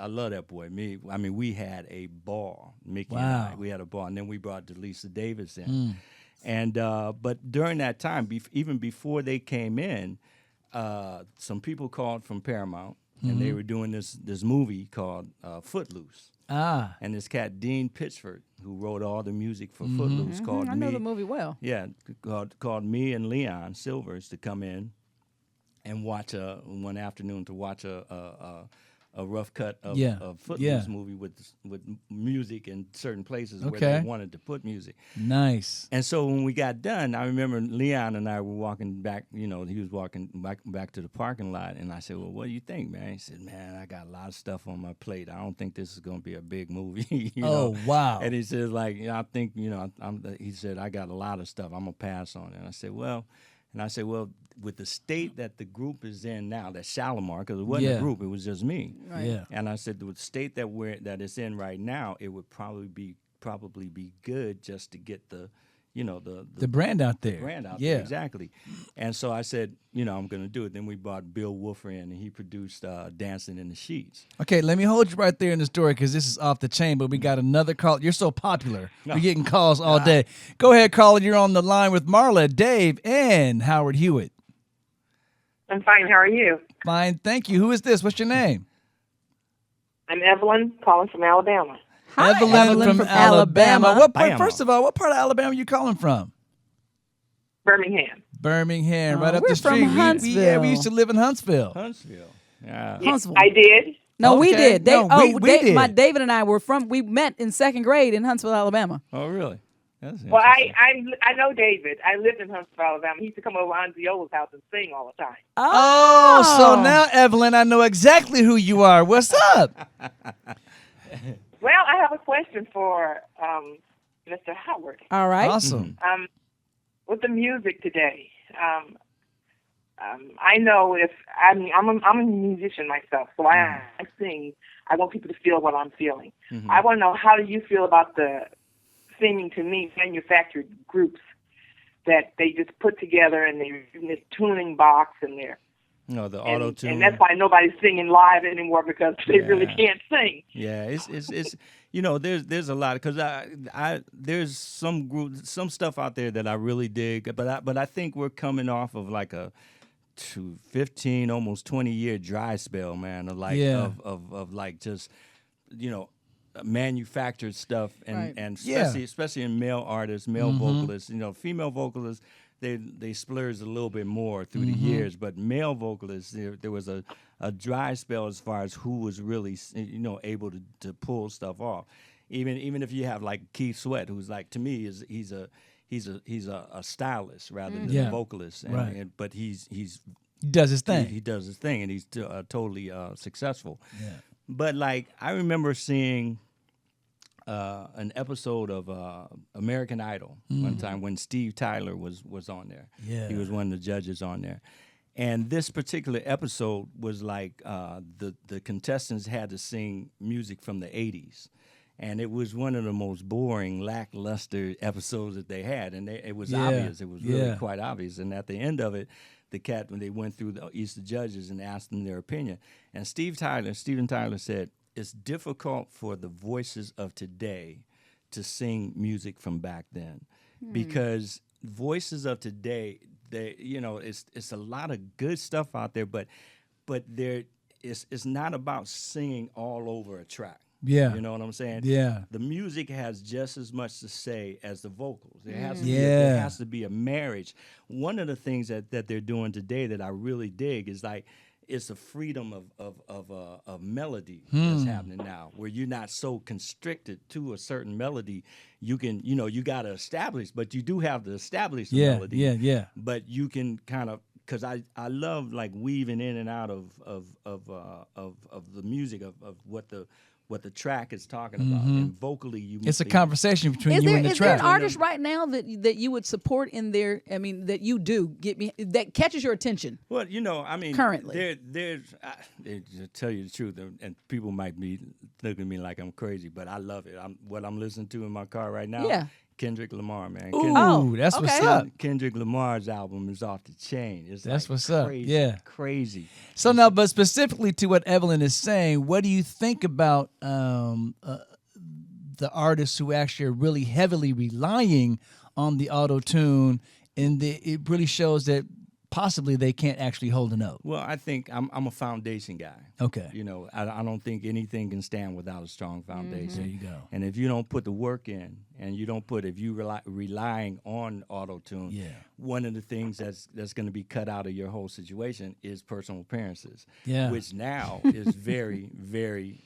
Speaker 8: love that boy. We had a ball. Mickey and
Speaker 4: Wow.
Speaker 8: I, we had a ball, and then we brought Delisa Davis in. And but during that time, even before they came in, some people called from Paramount, and they were doing this movie called Footloose. And this cat Dean Pitchford, who wrote all the music for Footloose, called
Speaker 5: I
Speaker 8: me.
Speaker 5: know the movie well.
Speaker 8: Yeah, called me and Leon Silvers to come in and watch one afternoon to watch a rough cut of Footloose movie with music in certain places where they wanted to put music.
Speaker 4: Nice.
Speaker 8: And so when we got done, I remember Leon and I were walking back, he was walking back to the parking lot, and I said, well, what do you think, man? He said, man, I got a lot of stuff on my plate. I don't think this is going to be a big movie.
Speaker 4: Oh, wow.
Speaker 8: And he said, like, I think, he said, I got a lot of stuff. I'm going to pass on it. And I said, well, with the state that the group is in now, that Shalamar, because it wasn't a group, it was just me.
Speaker 5: Right.
Speaker 4: Yeah.
Speaker 8: And I said, with the state that it's in right now, it would probably be good just to get the
Speaker 4: brand out there.
Speaker 8: Brand out
Speaker 4: Yeah.
Speaker 8: there, exactly. And so I said, I'm going to do it. Then we brought Bill Woofer in, and he produced Dancing in the Sheets.
Speaker 4: Okay, let me hold you right there in the story because this is off the chain, but we got another call. You're so popular. We're getting calls all day. Go ahead, caller. You're on the line with Marla, Dave, and Howard Hewett.
Speaker 11: I'm fine. How are you?
Speaker 4: Fine, thank you. Who is this? What's your name?
Speaker 11: I'm Evelyn, calling from Alabama.
Speaker 5: Hi,
Speaker 4: Evelyn from Alabama. What part,
Speaker 8: Bama.
Speaker 4: first of all, what part of Alabama are you calling from?
Speaker 11: Birmingham.
Speaker 4: Birmingham,
Speaker 5: Oh,
Speaker 4: right up
Speaker 5: we're
Speaker 4: the
Speaker 5: from
Speaker 4: street.
Speaker 5: Huntsville.
Speaker 4: We used to live in Huntsville.
Speaker 8: Huntsville. Yeah.
Speaker 5: Huntsville.
Speaker 11: I did.
Speaker 5: No, we
Speaker 4: Okay.
Speaker 5: did.
Speaker 4: No, we did.
Speaker 5: David and I we met in second grade in Huntsville, Alabama.
Speaker 8: Oh, really? That's
Speaker 11: Well,
Speaker 8: interesting.
Speaker 11: I know David. I lived in Huntsville, Alabama. He used to come over to Auntie Ola's house and sing all the time.
Speaker 4: Oh, so now, Evelyn, I know exactly who you are. What's up?
Speaker 11: Well, I have a question for Mr. Howard.
Speaker 5: All right.
Speaker 4: Awesome.
Speaker 11: With the music today, I know I'm a musician myself, so I sing. I want people to feel what I'm feeling.
Speaker 8: Mm-hmm.
Speaker 11: I want to know, how do you feel about the seeming to me manufactured groups that they just put together and they're in this tuning box and they're
Speaker 8: the auto tune.
Speaker 11: and that's why nobody's singing live anymore, because they really can't sing.
Speaker 8: Yeah, it's there's a lot, because there's some stuff out there that I really dig, but I think we're coming off of like a 15, almost 20-year dry spell, man, of like of like just manufactured stuff, and especially in male artists, male vocalists. Female vocalists, they splurged a little bit more through the years, but male vocalists, there was a dry spell as far as who was really able to pull stuff off. Even if you have like Keith Sweat, who's like, to me, he's a stylist rather than a vocalist, but he
Speaker 4: does his thing.
Speaker 8: He does his thing, and he's totally successful. Yeah. But like, I remember seeing an episode of American Idol one time when Steve Tyler was on there. Yeah. He was one of the judges on there. And this particular episode was like the contestants had to sing music from the 80s. And it was one of the most boring, lackluster episodes that they had. And it was obvious. It was really quite obvious. And at the end of it, when they went through each of the judges and asked them their opinion, and Steven Tyler said, it's difficult for the voices of today to sing music from back then, because voices of today, it's a lot of good stuff out there, but it's not about singing all over a track.
Speaker 4: Yeah.
Speaker 8: You know what I'm saying?
Speaker 4: Yeah.
Speaker 8: The music has just as much to say as the vocals. There has to be a marriage. One of the things that they're doing today that I really dig is like, it's a freedom of melody that's happening now, where you're not so constricted to a certain melody. You can, you got to establish, but you do have to establish the melody. Yeah. But you can kind of, because I love like weaving in and out of the music of what the track is talking about, and vocally
Speaker 4: it's a conversation between you and the track.
Speaker 5: Is there an artist right now that you would support in there? I mean, that you do that catches your attention?
Speaker 8: Well, currently, to tell you the truth, and people might be looking at me like I'm crazy, but I love it. What I'm listening to in my car right now. Yeah. Kendrick Lamar, man.
Speaker 4: That's what's up.
Speaker 8: Kendrick Lamar's album is off the chain.
Speaker 4: That's what's up. Yeah,
Speaker 8: crazy.
Speaker 4: So now, but specifically to what Evelyn is saying, what do you think about the artists who actually are really heavily relying on the auto tune, and it really shows that possibly they can't actually hold a note?
Speaker 8: Well, I think I'm a foundation guy.
Speaker 4: Okay.
Speaker 8: I don't think anything can stand without a strong foundation.
Speaker 4: There you go.
Speaker 8: And if you don't put the work in, and if you relying on auto-tune, one of the things that's going to be cut out of your whole situation is personal appearances, which now is very, very,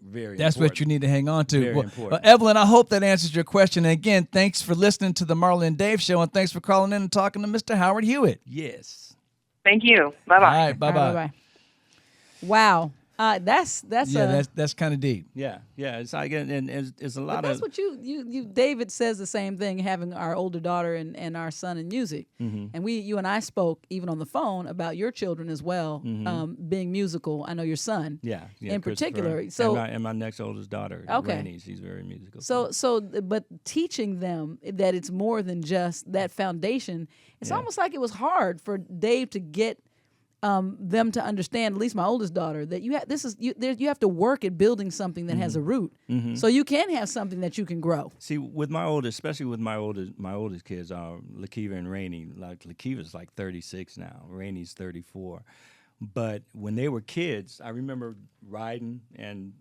Speaker 8: very
Speaker 4: That's
Speaker 8: important.
Speaker 4: what you need to hang on to.
Speaker 8: Very important.
Speaker 4: Well, Evelyn, I hope that answers your question. And again, thanks for listening to the Marla and Dave Show, and thanks for calling in and talking to Mr. Howard Hewett.
Speaker 8: Yes.
Speaker 11: Thank you. Bye-bye.
Speaker 4: All right, bye-bye.
Speaker 5: All right, bye-bye. Wow. That's
Speaker 4: kind of deep.
Speaker 8: Yeah, it's like, and it's a lot
Speaker 5: but that's
Speaker 8: of.
Speaker 5: what you David says the same thing, having our older daughter and our son in music, and you and I spoke even on the phone about your children as well, being musical. I know your son, in particular. So
Speaker 8: and my next oldest daughter, Rainey, she's very musical.
Speaker 5: But teaching them that it's more than just that foundation. It's almost like it was hard for Dave to get them to understand, at least my oldest daughter, that you have to work at building something that has a root, so you can have something that you can grow.
Speaker 8: See, with my oldest, especially with my oldest kids, Lakiva and Rainey. Like Lakiva's like 36 now, Rainey's 34. But when they were kids, I remember riding, and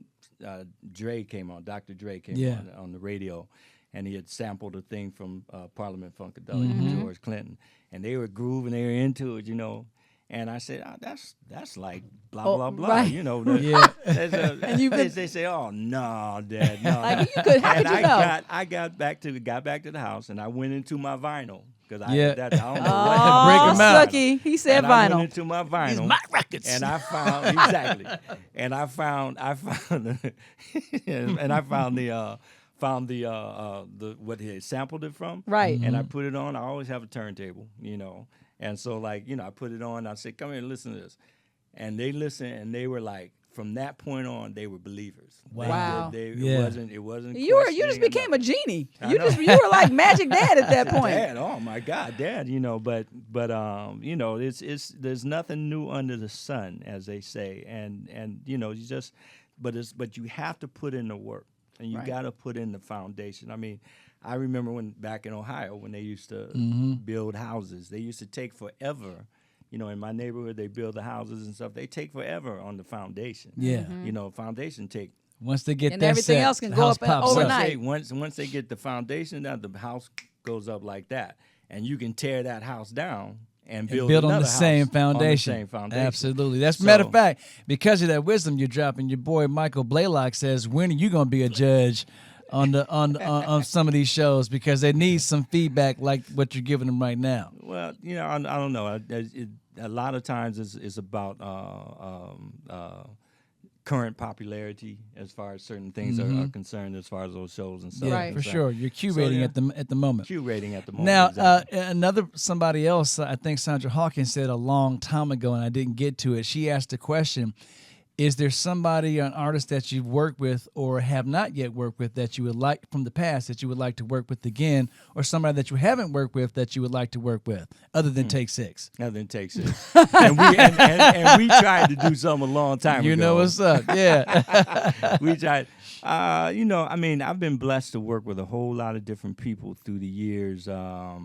Speaker 8: Dre came on. Dr. Dre came on the radio, and he had sampled a thing from Parliament Funkadelic with George Clinton, and they were grooving, they were into it, And I said, that's like blah blah blah,
Speaker 5: right.
Speaker 8: And they say, oh no, Dad, no.
Speaker 5: Like, you could, how
Speaker 8: and
Speaker 5: did you know?
Speaker 8: I got back to the house, and I went into my vinyl because I don't know
Speaker 4: Break 'em
Speaker 8: what.
Speaker 4: out.
Speaker 5: Sucky. He said
Speaker 8: And
Speaker 5: vinyl.
Speaker 8: I went into my vinyl.
Speaker 4: These my records.
Speaker 8: And I found exactly. And I found and I found the what he had sampled it from.
Speaker 5: Right.
Speaker 8: And I put it on. I always have a turntable, And so I put it on. I said, come here and listen to this. And they listened, and they were like, from that point on, they were believers.
Speaker 5: Wow.
Speaker 8: It wasn't.
Speaker 5: You just became a genie. You were like Magic Dad at that point.
Speaker 8: Dad, oh my God, Dad, but it's there's nothing new under the sun, as they say, and but you have to put in the work, and you got to put in the foundation. I mean, I remember when back in Ohio when they used to build houses, they used to take forever. In my neighborhood, they build the houses and stuff. They take forever on the foundation.
Speaker 4: Yeah.
Speaker 8: Foundation take.
Speaker 4: Once they get
Speaker 5: And
Speaker 4: that
Speaker 5: everything
Speaker 4: set,
Speaker 5: else can
Speaker 4: the
Speaker 5: go
Speaker 4: house
Speaker 5: up
Speaker 4: pops
Speaker 5: overnight.
Speaker 8: Once they get the foundation down, the house goes up like that, and you can tear that house down and build
Speaker 4: on
Speaker 8: another
Speaker 4: the
Speaker 8: house
Speaker 4: same foundation.
Speaker 8: On the same foundation.
Speaker 4: Absolutely. That's matter of fact, because of that wisdom you're dropping, your boy Michael Blaylock says, when are you going to be a judge on some of these shows, because they need some feedback like what you're giving them right now?
Speaker 8: Well, I don't know. A lot of times it's about current popularity as far as certain things are concerned, as far as those shows and stuff.
Speaker 4: Yeah,
Speaker 5: Right.
Speaker 4: for sure. You're curating at the moment.
Speaker 8: Curating at the moment.
Speaker 4: Now,
Speaker 8: exactly.
Speaker 4: somebody else, I think Sandra Hawkins said a long time ago, and I didn't get to it. She asked a question: is there somebody, an artist that you've worked with or have not yet worked with that you would like from the past that you would like to work with again, or somebody that you haven't worked with that you would like to work with, other than Take Six?
Speaker 8: Other than Take Six. and we tried to do something a long time ago.
Speaker 4: You know what's up, yeah.
Speaker 8: We tried. I've been blessed to work with a whole lot of different people through the years. I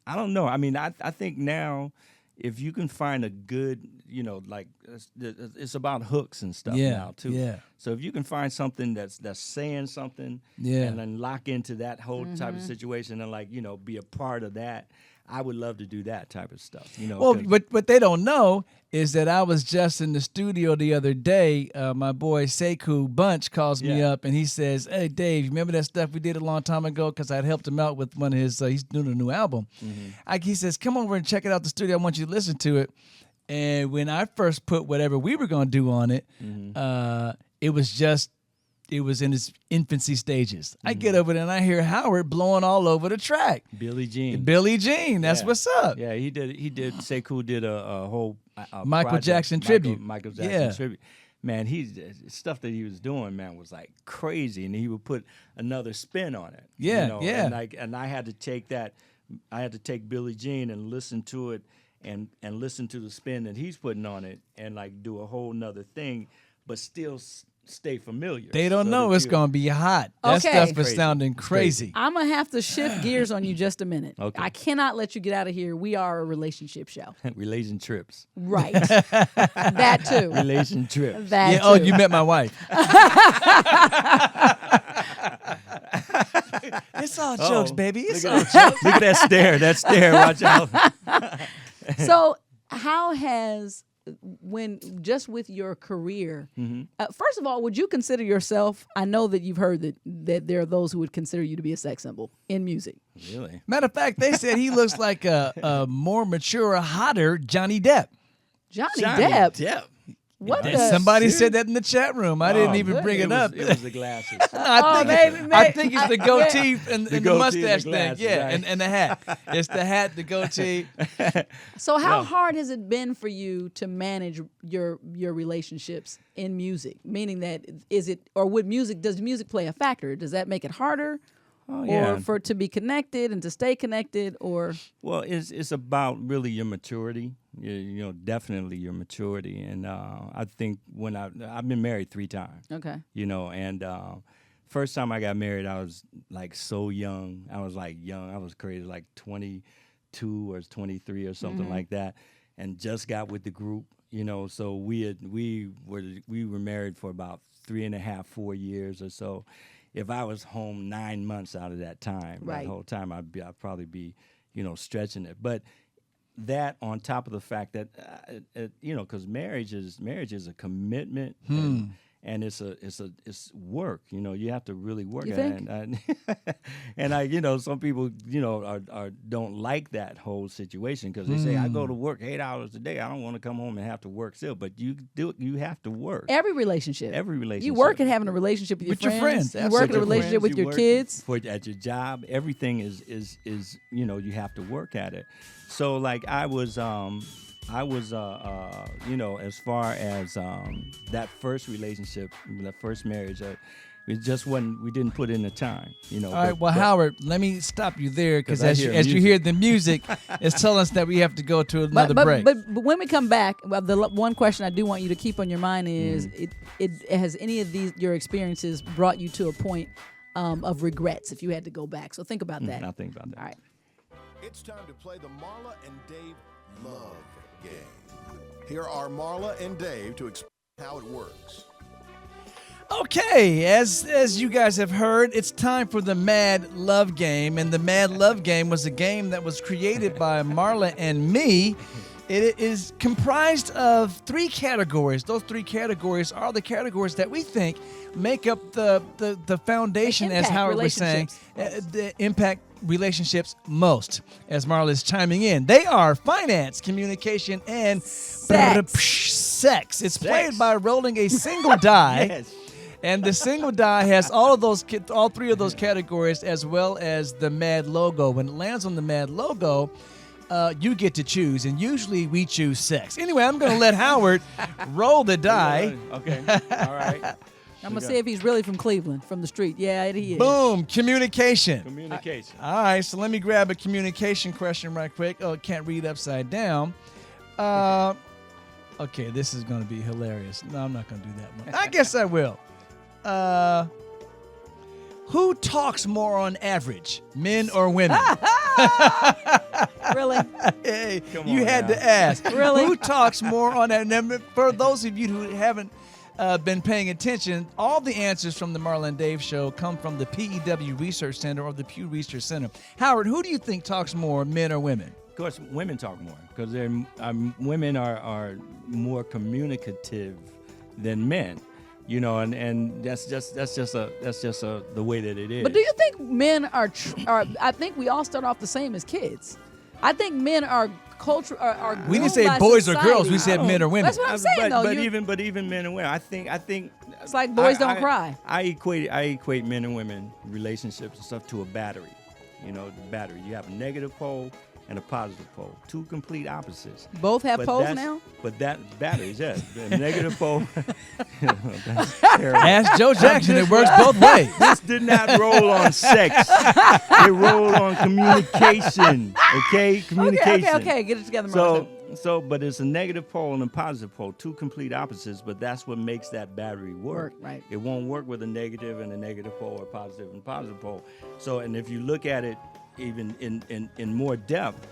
Speaker 8: don't know. I mean, I think now, if you can find a good, it's about hooks and stuff now too.
Speaker 4: Yeah.
Speaker 8: So if you can find something that's saying something, and then lock into that whole type of situation and be a part of that, I would love to do that type of stuff.
Speaker 4: Well, what they don't know is that I was just in the studio the other day. My boy Sekou Bunch calls me up and he says, "Hey Dave, you remember that stuff we did a long time ago?" Because I'd helped him out with one of his. He's doing a new album. He says, "Come over and check it out the studio. I want you to listen to it." And when I first put whatever we were going to do on it, it was in its infancy stages. I get over there and I hear Howard blowing all over the track.
Speaker 8: Billie Jean.
Speaker 4: That's what's up.
Speaker 8: Yeah, he did. Sekou did a whole
Speaker 4: Michael
Speaker 8: project,
Speaker 4: Jackson tribute.
Speaker 8: Michael Jackson tribute. Man, stuff that he was doing, man, was like crazy, and he would put another spin on it.
Speaker 4: Yeah.
Speaker 8: And I had to take that. I had to take Billie Jean and listen to it, and listen to the spin that he's putting on it, and do a whole nother thing, but still stay familiar.
Speaker 4: They don't know it's going to be hot. That stuff is sounding crazy.
Speaker 5: I'm going to have to shift gears on you just a minute.
Speaker 8: Okay.
Speaker 5: I cannot let you get out of here. We are a relationship show.
Speaker 8: Relation trips.
Speaker 5: Right. That too.
Speaker 8: Relation trips.
Speaker 5: That too.
Speaker 4: Oh, you met my wife. It's all jokes, baby. It's all jokes.
Speaker 8: Look at that stare. That stare. Watch out.
Speaker 5: So how has, just with your career, first of all, would you consider yourself, I know that you've heard that there are those who would consider you to be a sex symbol in music.
Speaker 8: Really?
Speaker 4: Matter of fact, they said he looks like a more mature, hotter Johnny Depp.
Speaker 5: Johnny Depp? What the?
Speaker 4: Somebody said that in the chat room. I didn't even bring it up.
Speaker 8: It was the glasses.
Speaker 4: I think it's the goatee and the mustache
Speaker 8: and the
Speaker 4: thing.
Speaker 8: glasses,
Speaker 4: Yeah,
Speaker 8: right.
Speaker 4: and the hat. It's the hat, the goatee.
Speaker 5: So how hard has it been for you to manage your relationships in music? Meaning that does music play a factor? Does that make it harder? Or for to be connected and to stay connected, or?
Speaker 8: Well, it's about really your maturity. Definitely your maturity. And I think when I've been married 3 times.
Speaker 5: Okay.
Speaker 8: And first time I got married, I was so young. I was young. I was crazy, 22 or 23 or something like that. and just got with the group. So we were married for about 3.5, 4 years or so. If I was home 9 months out of that time, that whole time, I'd probably be, stretching it. But that on top of the fact that, because marriage is a commitment. And it's work. You have to really work
Speaker 5: You
Speaker 8: at
Speaker 5: think?
Speaker 8: it. And some people, don't like that whole situation because they say, I go to work 8 hours a day. I don't want to come home and have to work still. But you have to work.
Speaker 5: Every relationship.
Speaker 8: You
Speaker 5: work at having a relationship with your friends. You work at a relationship with your kids.
Speaker 8: At your job. Everything is you have to work at it. So like I was as far as that first relationship, that first marriage, we didn't put in the time,
Speaker 4: All right, well, Howard, let me stop you there because as you hear the music, it's telling us that we have to go to another break.
Speaker 5: But when we come back, the one question I do want you to keep on your mind is, it has any of your experiences brought you to a point of regrets if you had to go back? So think about that.
Speaker 8: I'll think about that.
Speaker 5: All right.
Speaker 2: It's time to play the Marla and Dave Love Game. Here are Marla and Dave to explain how it works.
Speaker 4: Okay, as you guys have heard, it's time for the MaD Love Game, and the MaD Love Game was a game that was created by Marla and me. It is comprised of 3 categories. Those 3 categories are the categories that we think make up the foundation, as Howard was saying, the impact relationships most, as Marla is chiming in. They are finance, communication, and sex. It's played by rolling a single die.
Speaker 8: Yes.
Speaker 4: And the single die has all 3 of those categories, as well as the MaD logo. When it lands on the MaD logo, you get to choose, and usually we choose sex. Anyway, I'm going to let Howard roll the die.
Speaker 8: Okay. All right.
Speaker 5: I'm going to see if he's really from Cleveland, from the street. Yeah, he is.
Speaker 4: Boom. Communication.
Speaker 8: Communication.
Speaker 4: All right, so let me grab a communication question right quick. Oh, it can't read upside down. Okay, this is going to be hilarious. No, I'm not going to do that one. I guess I will. Who talks more on average, men or women?
Speaker 5: Really?
Speaker 4: Hey,
Speaker 8: Come
Speaker 4: you
Speaker 8: on
Speaker 4: had
Speaker 8: now.
Speaker 4: to ask.
Speaker 5: Really?
Speaker 4: Who talks more on that? Now, for those of you who haven't been paying attention, all the answers from the Marla and Dave show come from the PEW Research Center or the Pew Research Center. Howard, who do you think talks more, men or women?
Speaker 8: Of course, women talk more because women are more communicative than men. And that's just the way that it is.
Speaker 5: But do you think men are I think we all start off the same as kids. I think men are culture are
Speaker 4: We didn't say
Speaker 5: groomed by
Speaker 4: boys or
Speaker 5: society.
Speaker 4: girls. We said men or women.
Speaker 5: That's what I'm saying, though.
Speaker 8: But even men and women, I think
Speaker 5: It's like boys don't cry.
Speaker 8: I equate men and women relationships and stuff to a battery. The battery. You have a negative pole and a positive pole, 2 complete opposites.
Speaker 5: Both have poles now?
Speaker 8: But that batteries, yes. The negative pole.
Speaker 4: Ask Joe Jackson. It works both ways.
Speaker 8: This did not roll on sex. It rolled on communication. Okay? Communication.
Speaker 5: Okay. Get it together, Marla.
Speaker 8: But it's a negative pole and a positive pole, 2 complete opposites, but that's what makes that battery work.
Speaker 5: Right.
Speaker 8: It won't work with a negative and a negative pole or positive and positive pole. So, and if you look at it even in more depth,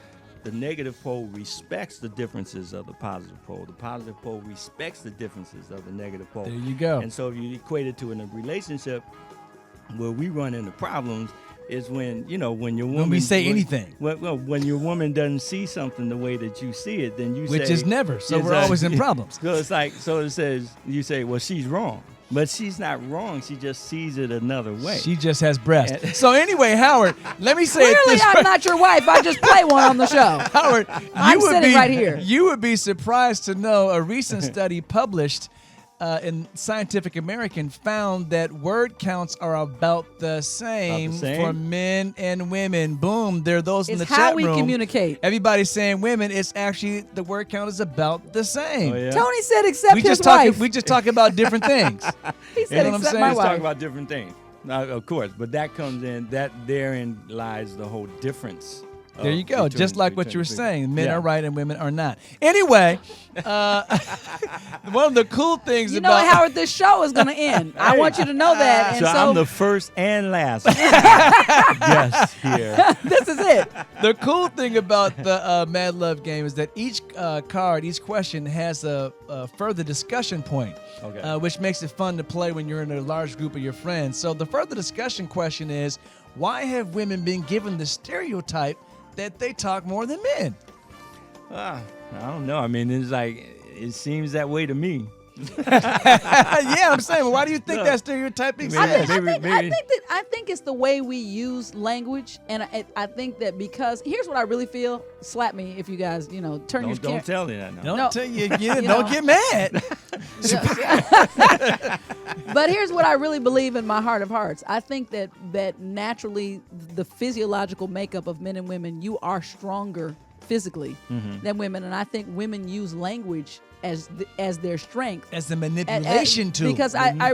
Speaker 8: the negative pole respects the differences of the positive pole. The positive pole respects the differences of the negative pole.
Speaker 4: There you go.
Speaker 8: And so if you equate it to in a relationship where we run into problems is when your woman...
Speaker 4: When we say anything.
Speaker 8: When your woman doesn't see something the way that you see it, then you say...
Speaker 4: Which is never, so we're always in problems.
Speaker 8: So it's like, you say, well, she's wrong. But she's not wrong. She just sees it another way.
Speaker 4: She just has breasts. So anyway, Howard, let me say
Speaker 5: Clearly,
Speaker 4: it this
Speaker 5: I'm
Speaker 4: way.
Speaker 5: not your wife. I just play one on the show.
Speaker 4: Howard,
Speaker 5: I'm sitting right here.
Speaker 4: You would be surprised to know a recent study published in Scientific American found that word counts are about the same, for men and women. Boom, there are those in the chat room.
Speaker 5: It's how we communicate.
Speaker 4: Everybody's saying women. It's actually the word count is about the same.
Speaker 8: Oh, yeah?
Speaker 5: Tony said except
Speaker 4: we
Speaker 5: his
Speaker 4: just
Speaker 5: wife.
Speaker 4: We just talk about different things.
Speaker 5: He said
Speaker 4: You know what I'm
Speaker 5: except
Speaker 4: saying?
Speaker 5: my
Speaker 8: Let's
Speaker 5: wife.
Speaker 8: talk about different things. Now, of course, but that comes in, therein lies the whole difference
Speaker 4: There you go. Just like what you were saying. Men
Speaker 8: Yeah.
Speaker 4: are right and women are not. Anyway, one of the cool things
Speaker 5: You know,
Speaker 4: about
Speaker 5: Howard, this show is going to end. I want you to know that. And
Speaker 8: So
Speaker 5: so
Speaker 8: I'm the first and last guest here.
Speaker 5: this is it.
Speaker 4: the cool thing about the Mad Love game is that each card, each question has a further discussion point,
Speaker 8: Okay.
Speaker 4: which makes it fun to play when you're in a large group of your friends. So the further discussion question is, why have women been given the stereotype that they talk more than men?
Speaker 8: I don't know. I mean, it's like, it seems that way to me.
Speaker 4: Yeah, I'm saying, well, why do you think that stereotype exists?
Speaker 5: I think it's the way we use language, and I think that because here's what I really feel. Slap me if you guys, turn your
Speaker 8: Don't tell me that now.
Speaker 4: Don't tell you, don't get mad.
Speaker 5: But here's what I really believe in my heart of hearts. I think that naturally, the physiological makeup of men and women, you are stronger physically than women, and I think women use language as their strength,
Speaker 4: as the manipulation tool.
Speaker 5: Because I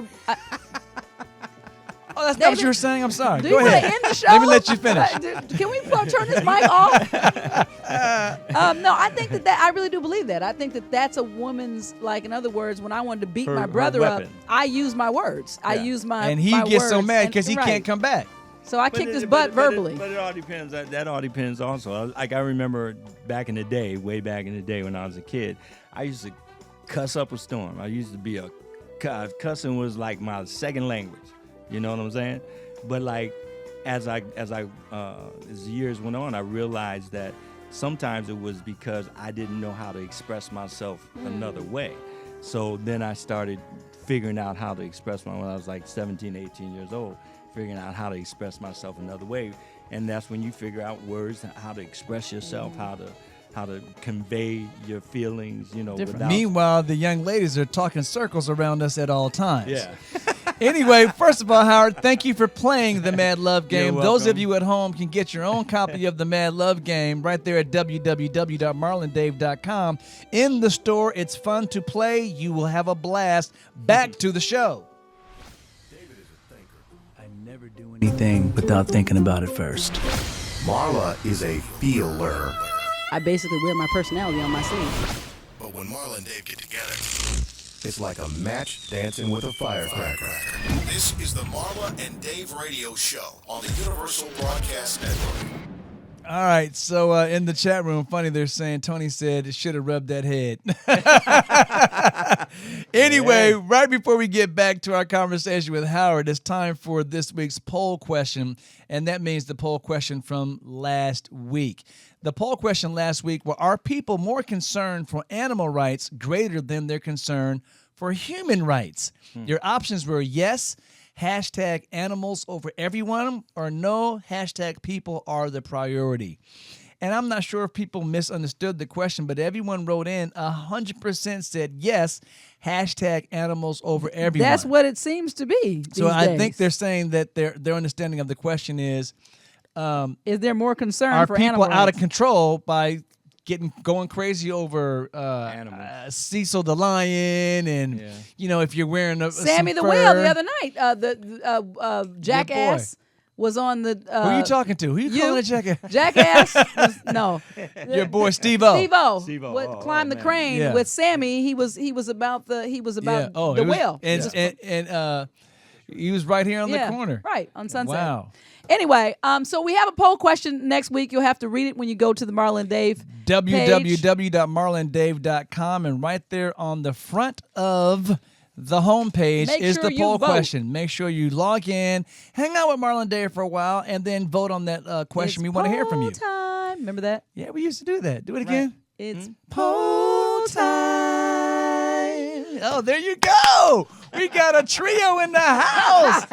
Speaker 4: Oh, that's not what you were saying? I'm sorry.
Speaker 5: Do
Speaker 4: Go
Speaker 5: you
Speaker 4: ahead.
Speaker 5: want to end the show?
Speaker 4: Let me let you finish.
Speaker 5: Can we turn this mic off? No, I think that I really do believe that. I think that that's a woman's, like, in other words, when I wanted to beat my brother up, I use my words. I use my
Speaker 4: And he
Speaker 5: my
Speaker 4: gets so
Speaker 5: words,
Speaker 4: mad
Speaker 5: and-
Speaker 4: because he
Speaker 5: right.
Speaker 4: can't come back.
Speaker 5: So I kicked his butt verbally.
Speaker 8: But it all depends. That all depends also. Like, I remember back in the day, way back in the day when I was a kid, I used to cuss up a storm. I used to be cussing was like my second language. You know what I'm saying? But like, as the years went on, I realized that sometimes it was because I didn't know how to express myself another way. So then I started figuring out how to express myself when I was like 17, 18 years old, figuring out how to express myself another way. And that's when you figure out words, how to express yourself, how to convey your feelings, without...
Speaker 4: Meanwhile, the young ladies are talking circles around us at all times.
Speaker 8: Yeah.
Speaker 4: Anyway, first of all, Howard, thank you for playing the Mad Love game.
Speaker 8: You're
Speaker 4: Those of
Speaker 8: welcome.
Speaker 4: you at home can get your own copy of the Mad Love game right there at www.marlandave.com. In the store, it's fun to play. You will have a blast. Back to the show. I never do anything without thinking about it first.
Speaker 2: Marla is a feeler.
Speaker 5: I basically wear my personality on my sleeve.
Speaker 2: But when Marla and Dave get together, it's like a match dancing with a firecracker. This is the Marla and Dave radio show on the Universal Broadcast Network.
Speaker 4: All right, so in the chat room, funny, they're saying Tony said it should have rubbed that head. Anyway, right before we get back to our conversation with Howard, it's time for this week's poll question, and that means the poll question from last week. The poll question last week were, are people more concerned for animal rights greater than their concern for human rights? Your options were yes, hashtag animals over everyone, or no, hashtag people are the priority. And I'm not sure if people misunderstood the question, but everyone wrote in 100% said yes, hashtag animals over everyone.
Speaker 5: That's what it seems to be.
Speaker 4: So
Speaker 5: these
Speaker 4: I
Speaker 5: days.
Speaker 4: think they're saying that their understanding of the question is
Speaker 5: there more concern
Speaker 4: are
Speaker 5: for
Speaker 4: people
Speaker 5: animal
Speaker 4: out of
Speaker 5: rights?
Speaker 4: control by going crazy over Cecil the lion, and if you're wearing
Speaker 5: Sammy
Speaker 4: some
Speaker 5: the
Speaker 4: fur.
Speaker 5: Whale the other night. The Jackass was on the.
Speaker 4: Who are you talking to? Who you calling a jackass?
Speaker 5: Jackass. No.
Speaker 4: Your boy Steve-O.
Speaker 5: Steve-O would climb the crane with Sammy. He was about the whale.
Speaker 4: And he was right here on the corner.
Speaker 5: Right on Sunset.
Speaker 4: Wow.
Speaker 5: Anyway, so we have a poll question next week. You'll have to read it when you go to the Marla and Dave page.
Speaker 4: www.marlandave.com, and right there on the front of the homepage is the poll question. Make sure you log in, hang out with Marla and Dave for a while, and then vote on that question we want to hear from you.
Speaker 5: Time. Remember that?
Speaker 4: Yeah, we used to do that. Do it again.
Speaker 5: It's
Speaker 4: poll time. Oh, there you go. We got a trio in the house.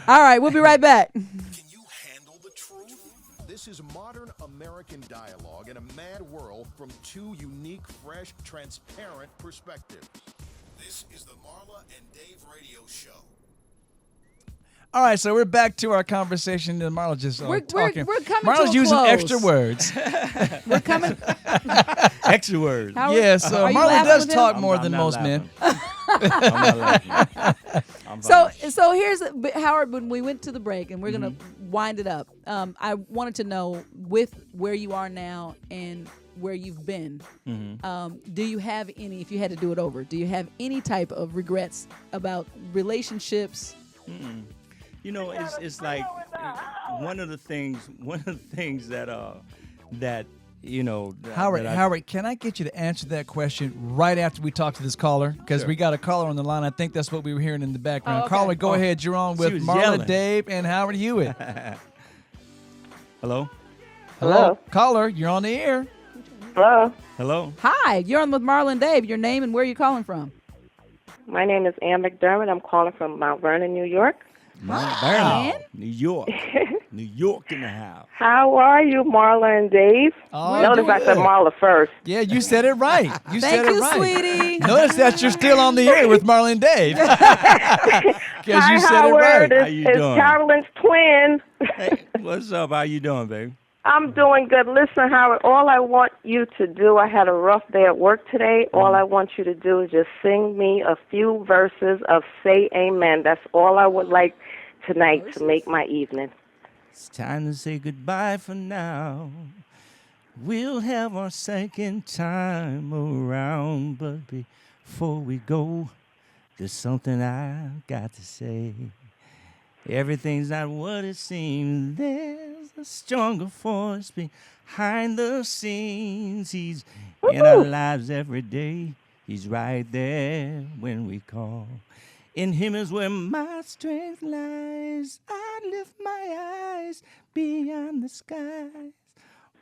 Speaker 5: All right, we'll be right back.
Speaker 2: Can you handle the truth? This is modern American dialogue in a mad world from two unique, fresh, transparent perspectives. This is the Marla and Dave radio show.
Speaker 4: All right, so we're back to our conversation, and Marla just talking.
Speaker 5: We're coming
Speaker 4: Marla's
Speaker 5: to a
Speaker 4: using
Speaker 5: close.
Speaker 4: extra words.
Speaker 5: We're coming.
Speaker 8: Extra words.
Speaker 5: Howard,
Speaker 4: Yeah, so
Speaker 5: are you
Speaker 4: Marla
Speaker 5: laughing
Speaker 4: does
Speaker 5: with
Speaker 4: talk
Speaker 5: him?
Speaker 4: more
Speaker 8: I'm
Speaker 4: than
Speaker 8: not
Speaker 4: most
Speaker 8: laughing.
Speaker 4: men.
Speaker 8: I'm not laughing. I'm
Speaker 5: So
Speaker 8: fine.
Speaker 5: here's Howard. When we went to the break, and we're gonna wind it up, I wanted to know, with where you are now and where you've been, do you have any, if you had to do it over, do you have any type of regrets about relationships?
Speaker 8: You know, it's like one of the things that you know.
Speaker 4: Howard, can I get you to answer that question right after we talk to this caller? Because we got a caller on the line. I think that's what we were hearing in the background.
Speaker 5: Oh, okay.
Speaker 4: Caller, go ahead. You're on with Marla,
Speaker 8: yelling.
Speaker 4: Dave, and Howard Hewitt.
Speaker 8: Hello.
Speaker 9: Hello.
Speaker 4: Caller, you're on the air.
Speaker 9: Hello.
Speaker 8: Hello.
Speaker 5: Hi, you're on with Marla and Dave. Your name and where are you calling from?
Speaker 9: My name is Ann McDermott. I'm calling from Mount Vernon, New York.
Speaker 8: Mount Vernon, New York. New York in the house.
Speaker 9: How are you, Marla and Dave?
Speaker 4: Oh,
Speaker 9: Notice I said
Speaker 4: good.
Speaker 9: Marla first.
Speaker 4: Yeah, you said it right. You said
Speaker 5: Thank
Speaker 4: it
Speaker 5: you,
Speaker 4: right.
Speaker 5: sweetie.
Speaker 4: Notice that you're still on the air with Marla and Dave. Because
Speaker 9: Hi,
Speaker 4: you said
Speaker 9: Howard.
Speaker 4: it right.
Speaker 8: How you
Speaker 9: It's
Speaker 8: doing?
Speaker 9: Carolyn's twin.
Speaker 8: Hey, what's up? How you doing, baby?
Speaker 9: I'm doing good. Listen, Howard, all I want you to do, I had a rough day at work today. All I want you to do is just sing me a few verses of Say Amen. That's all I would like tonight to make my evening.
Speaker 8: It's time to say goodbye for now. We'll have our second time around, but before we go, there's something I've got to say. Everything's not what it seems. There's a stronger force behind the scenes. He's in our lives every day. He's right there when we call. In him is where my strength lies. I lift my eyes beyond the skies.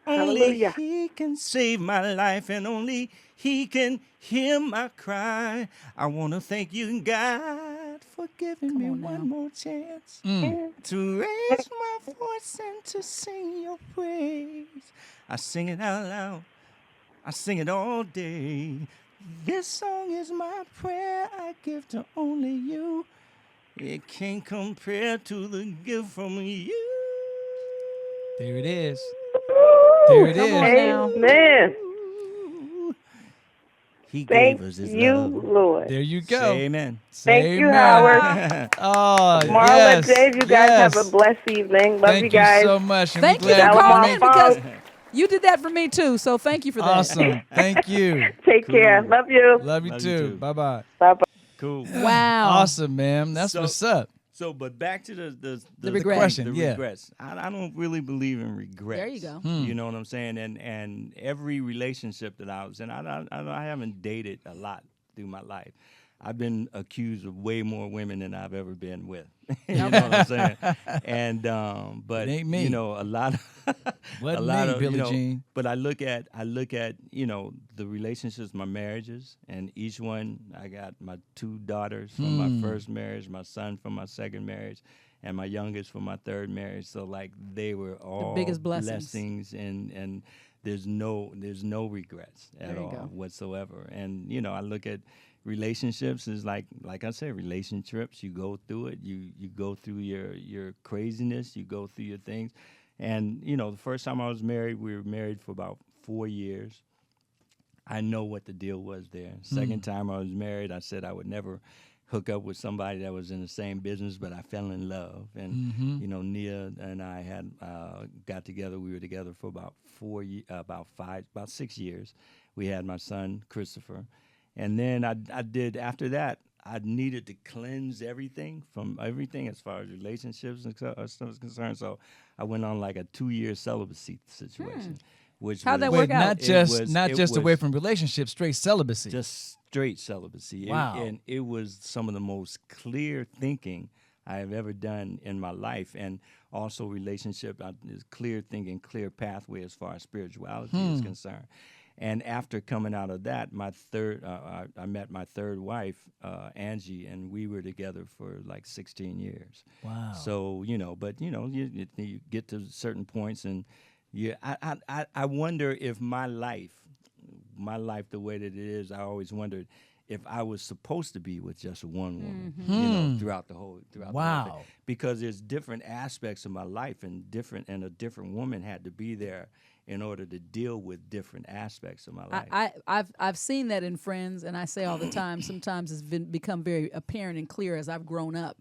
Speaker 8: Only
Speaker 9: Hallelujah.
Speaker 8: he can save my life, and only he can hear my cry. I want to thank you, God, for giving me one more chance to raise my voice and to sing your praise. I sing it out loud. I sing it all day. This song is my prayer I give to only you. It can't compare to the gift from you.
Speaker 4: There it is. There it is.
Speaker 9: Amen.
Speaker 8: He
Speaker 9: Thank
Speaker 8: gave us his
Speaker 9: you,
Speaker 8: love.
Speaker 9: Lord.
Speaker 4: There you go.
Speaker 8: Say amen.
Speaker 4: Say
Speaker 9: Thank you,
Speaker 4: amen.
Speaker 9: Howard.
Speaker 4: Oh,
Speaker 9: Marla,
Speaker 4: yes.
Speaker 9: Dave, you guys
Speaker 4: yes.
Speaker 9: have a blessed evening. Love
Speaker 4: Thank
Speaker 9: you guys.
Speaker 4: so much. and
Speaker 5: Thank
Speaker 4: we're
Speaker 5: you for
Speaker 4: glad
Speaker 9: Shalamar
Speaker 5: calling in because
Speaker 9: Funk.
Speaker 5: you did that for me too. So thank you for that.
Speaker 4: Awesome. Thank you.
Speaker 9: Take care. Love you.
Speaker 4: Love you
Speaker 8: Love you
Speaker 4: too.
Speaker 8: too.
Speaker 4: Bye-bye.
Speaker 9: Bye-bye.
Speaker 8: Cool.
Speaker 5: Wow.
Speaker 4: Awesome, man. That's
Speaker 8: So-
Speaker 4: what's up.
Speaker 8: So, but back to the
Speaker 5: regret.
Speaker 4: question,
Speaker 8: the
Speaker 4: yeah.
Speaker 8: regrets. I don't really believe in regrets.
Speaker 5: There you go.
Speaker 8: You know what I'm saying? And every relationship that I was in, I haven't dated a lot through my life. I've been accused of way more women than I've ever been with. You know what I'm saying? And but
Speaker 4: It ain't me.
Speaker 8: you know, a lot of
Speaker 4: Wasn't
Speaker 8: a lot
Speaker 4: me,
Speaker 8: of
Speaker 4: Billie
Speaker 8: you know,
Speaker 4: Jean.
Speaker 8: but I look at you know the relationships, my marriages, and each one I got my 2 daughters from my first marriage, my son from my second marriage, and my youngest from my third marriage. So like they were all
Speaker 5: biggest blessings.
Speaker 8: and there's no regrets at
Speaker 5: There you
Speaker 8: all
Speaker 5: go.
Speaker 8: whatsoever. And you know, I look at relationships is like I said, relationships. You go through it. You go through your craziness. You go through your things. And you know, the first time I was married, we were married for about 4 years. I know what the deal was there. Second time I was married, I said I would never hook up with somebody that was in the same business, but I fell in love. And you know, Nia and I had got together. We were together for about 6 years. We had my son Christopher. And then I did, after that, I needed to cleanse everything from everything as far as relationships and stuff is concerned. So I went on like a 2-year celibacy situation. Which
Speaker 5: How'd that
Speaker 8: was-
Speaker 5: work out?
Speaker 4: Not just away
Speaker 8: was
Speaker 4: from relationships, straight celibacy.
Speaker 8: just straight celibacy.
Speaker 4: Wow.
Speaker 8: And it was some of the most clear thinking I have ever done in my life. And also relationship, is clear thinking, clear pathway as far as spirituality is concerned. And after coming out of that, I met my third wife, Angie, and we were together for like 16 years.
Speaker 4: Wow.
Speaker 8: So, you know, but, you know, you get to certain points and I wonder if my life the way that it is, I always wondered if I was supposed to be with just one woman, you know, throughout the whole thing. Because there's different aspects of my life and a different woman had to be there in order to deal with different aspects of my life.
Speaker 5: I've seen that in friends, and I say all the time. Sometimes it's become very apparent and clear as I've grown up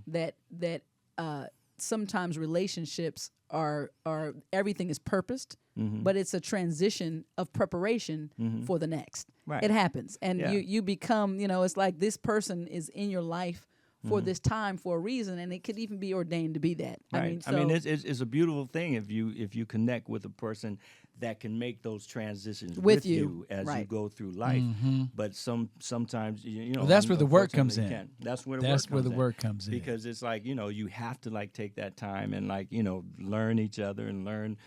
Speaker 5: that sometimes relationships are everything is purposed, but it's a transition of preparation for the next.
Speaker 8: Right.
Speaker 5: It happens, and
Speaker 8: Yeah.
Speaker 5: you become, it's like this person is in your life for this time for a reason, and it could even be ordained to be that.
Speaker 8: Right.
Speaker 5: I mean,
Speaker 8: it's a beautiful thing if you connect with a person that can make those transitions
Speaker 5: With
Speaker 8: with
Speaker 5: you.
Speaker 8: you as you
Speaker 5: Right.
Speaker 8: go through life. But sometimes you know
Speaker 4: Well, that's where the work comes
Speaker 8: unfortunately
Speaker 4: in.
Speaker 8: can't. That's where
Speaker 4: the work comes in.
Speaker 8: Because it's like you have to like take that time and like learn each other and learn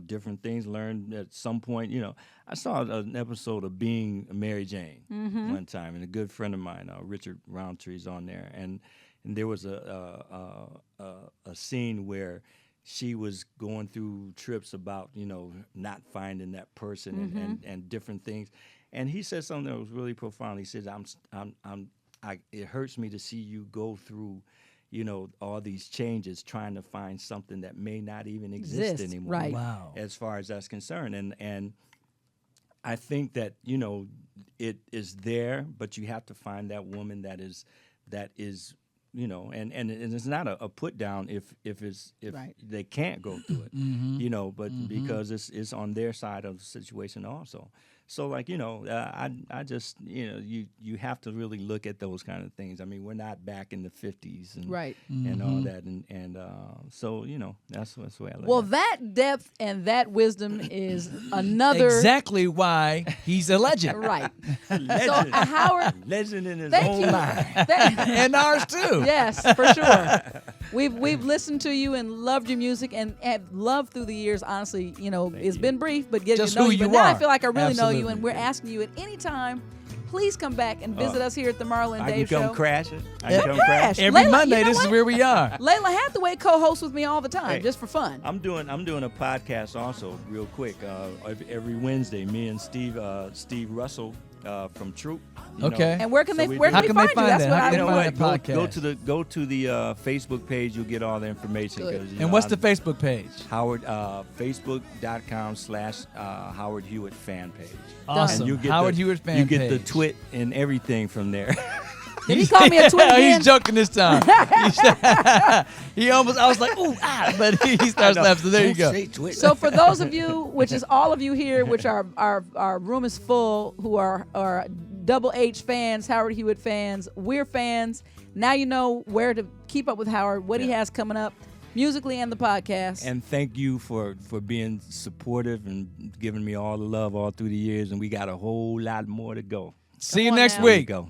Speaker 8: different things. Learn at some point. I saw an episode of Being Mary Jane one time, and a good friend of mine, Richard Roundtree's on there, and there was a scene where she was going through trips about not finding that person and different things, and he said something that was really profound. He says, it hurts me to see you go through all these changes trying to find something that may not even exist anymore.
Speaker 5: Right.
Speaker 4: Wow.
Speaker 8: As far as that's concerned, and I think that it is there, but you have to find that woman that is and it's not a put down if
Speaker 5: Right.
Speaker 8: they can't go through it, but because it's on their side of the situation also. So like I just you have to really look at those kind of things. I mean, we're not back in the 50s and
Speaker 5: Right.
Speaker 8: and all that and so that's the way I look
Speaker 5: well,
Speaker 8: at it.
Speaker 5: that depth and that wisdom is another
Speaker 4: Exactly why he's a legend.
Speaker 5: right.
Speaker 8: Legend.
Speaker 5: So Howard,
Speaker 8: Legend in his
Speaker 5: thank
Speaker 8: own
Speaker 5: you.
Speaker 8: mind.
Speaker 4: And ours too.
Speaker 5: Yes, for sure. We've listened to you and loved your music and have loved through the years. Honestly, it's been brief, but getting
Speaker 4: Just
Speaker 5: to know
Speaker 4: who
Speaker 5: you.
Speaker 4: you
Speaker 5: But now I
Speaker 4: are.
Speaker 5: feel like I really know you,
Speaker 4: Absolutely.
Speaker 5: and we're asking you at any time. Please come back and visit us here at the Marla and
Speaker 8: I
Speaker 5: Dave
Speaker 8: can come
Speaker 5: Show.
Speaker 8: crashing. I
Speaker 4: Yeah.
Speaker 8: can come
Speaker 5: Crash.
Speaker 8: crashing.
Speaker 4: Every
Speaker 5: Layla,
Speaker 4: Monday,
Speaker 5: you know
Speaker 4: this is
Speaker 5: what?
Speaker 4: where we are.
Speaker 5: Layla Hathaway co-hosts with me all the time,
Speaker 8: Hey.
Speaker 5: just for fun.
Speaker 8: I'm doing a podcast also, real quick. Every Wednesday, me and Steve Russell from Troop.
Speaker 4: Okay.
Speaker 5: And where can they
Speaker 8: we
Speaker 5: where
Speaker 8: do-
Speaker 5: can
Speaker 4: How
Speaker 5: we
Speaker 4: can they
Speaker 5: find you?
Speaker 4: find
Speaker 5: That's
Speaker 4: that?
Speaker 5: what
Speaker 4: How
Speaker 5: I
Speaker 4: can
Speaker 8: You
Speaker 4: they
Speaker 8: know
Speaker 4: find
Speaker 8: what?
Speaker 4: that podcast?
Speaker 8: Go to the Facebook page. You'll get all the information.
Speaker 5: Good.
Speaker 8: 'cause,
Speaker 4: And what's the Facebook page?
Speaker 8: Howard Facebook.com/Howard Hewett fan page.
Speaker 4: Awesome.
Speaker 8: And you get
Speaker 4: Howard
Speaker 8: the,
Speaker 4: Hewett fan
Speaker 8: You get the
Speaker 4: page.
Speaker 8: twit and everything from there.
Speaker 5: Did he call me a twin again?
Speaker 4: He's joking this time. He almost, I was like, ooh, but he starts laughing. So there you go.
Speaker 5: So for those of you, which is all of you here, which our room is full, who are Double H fans, Howard Hewett fans, we're fans. Now you know where to keep up with Howard, what he has coming up, musically and the podcast.
Speaker 8: And thank you for being supportive and giving me all the love all through the years. And we got a whole lot more to go.
Speaker 4: See you
Speaker 5: on
Speaker 4: next
Speaker 5: now.
Speaker 8: There you
Speaker 4: week.
Speaker 8: go.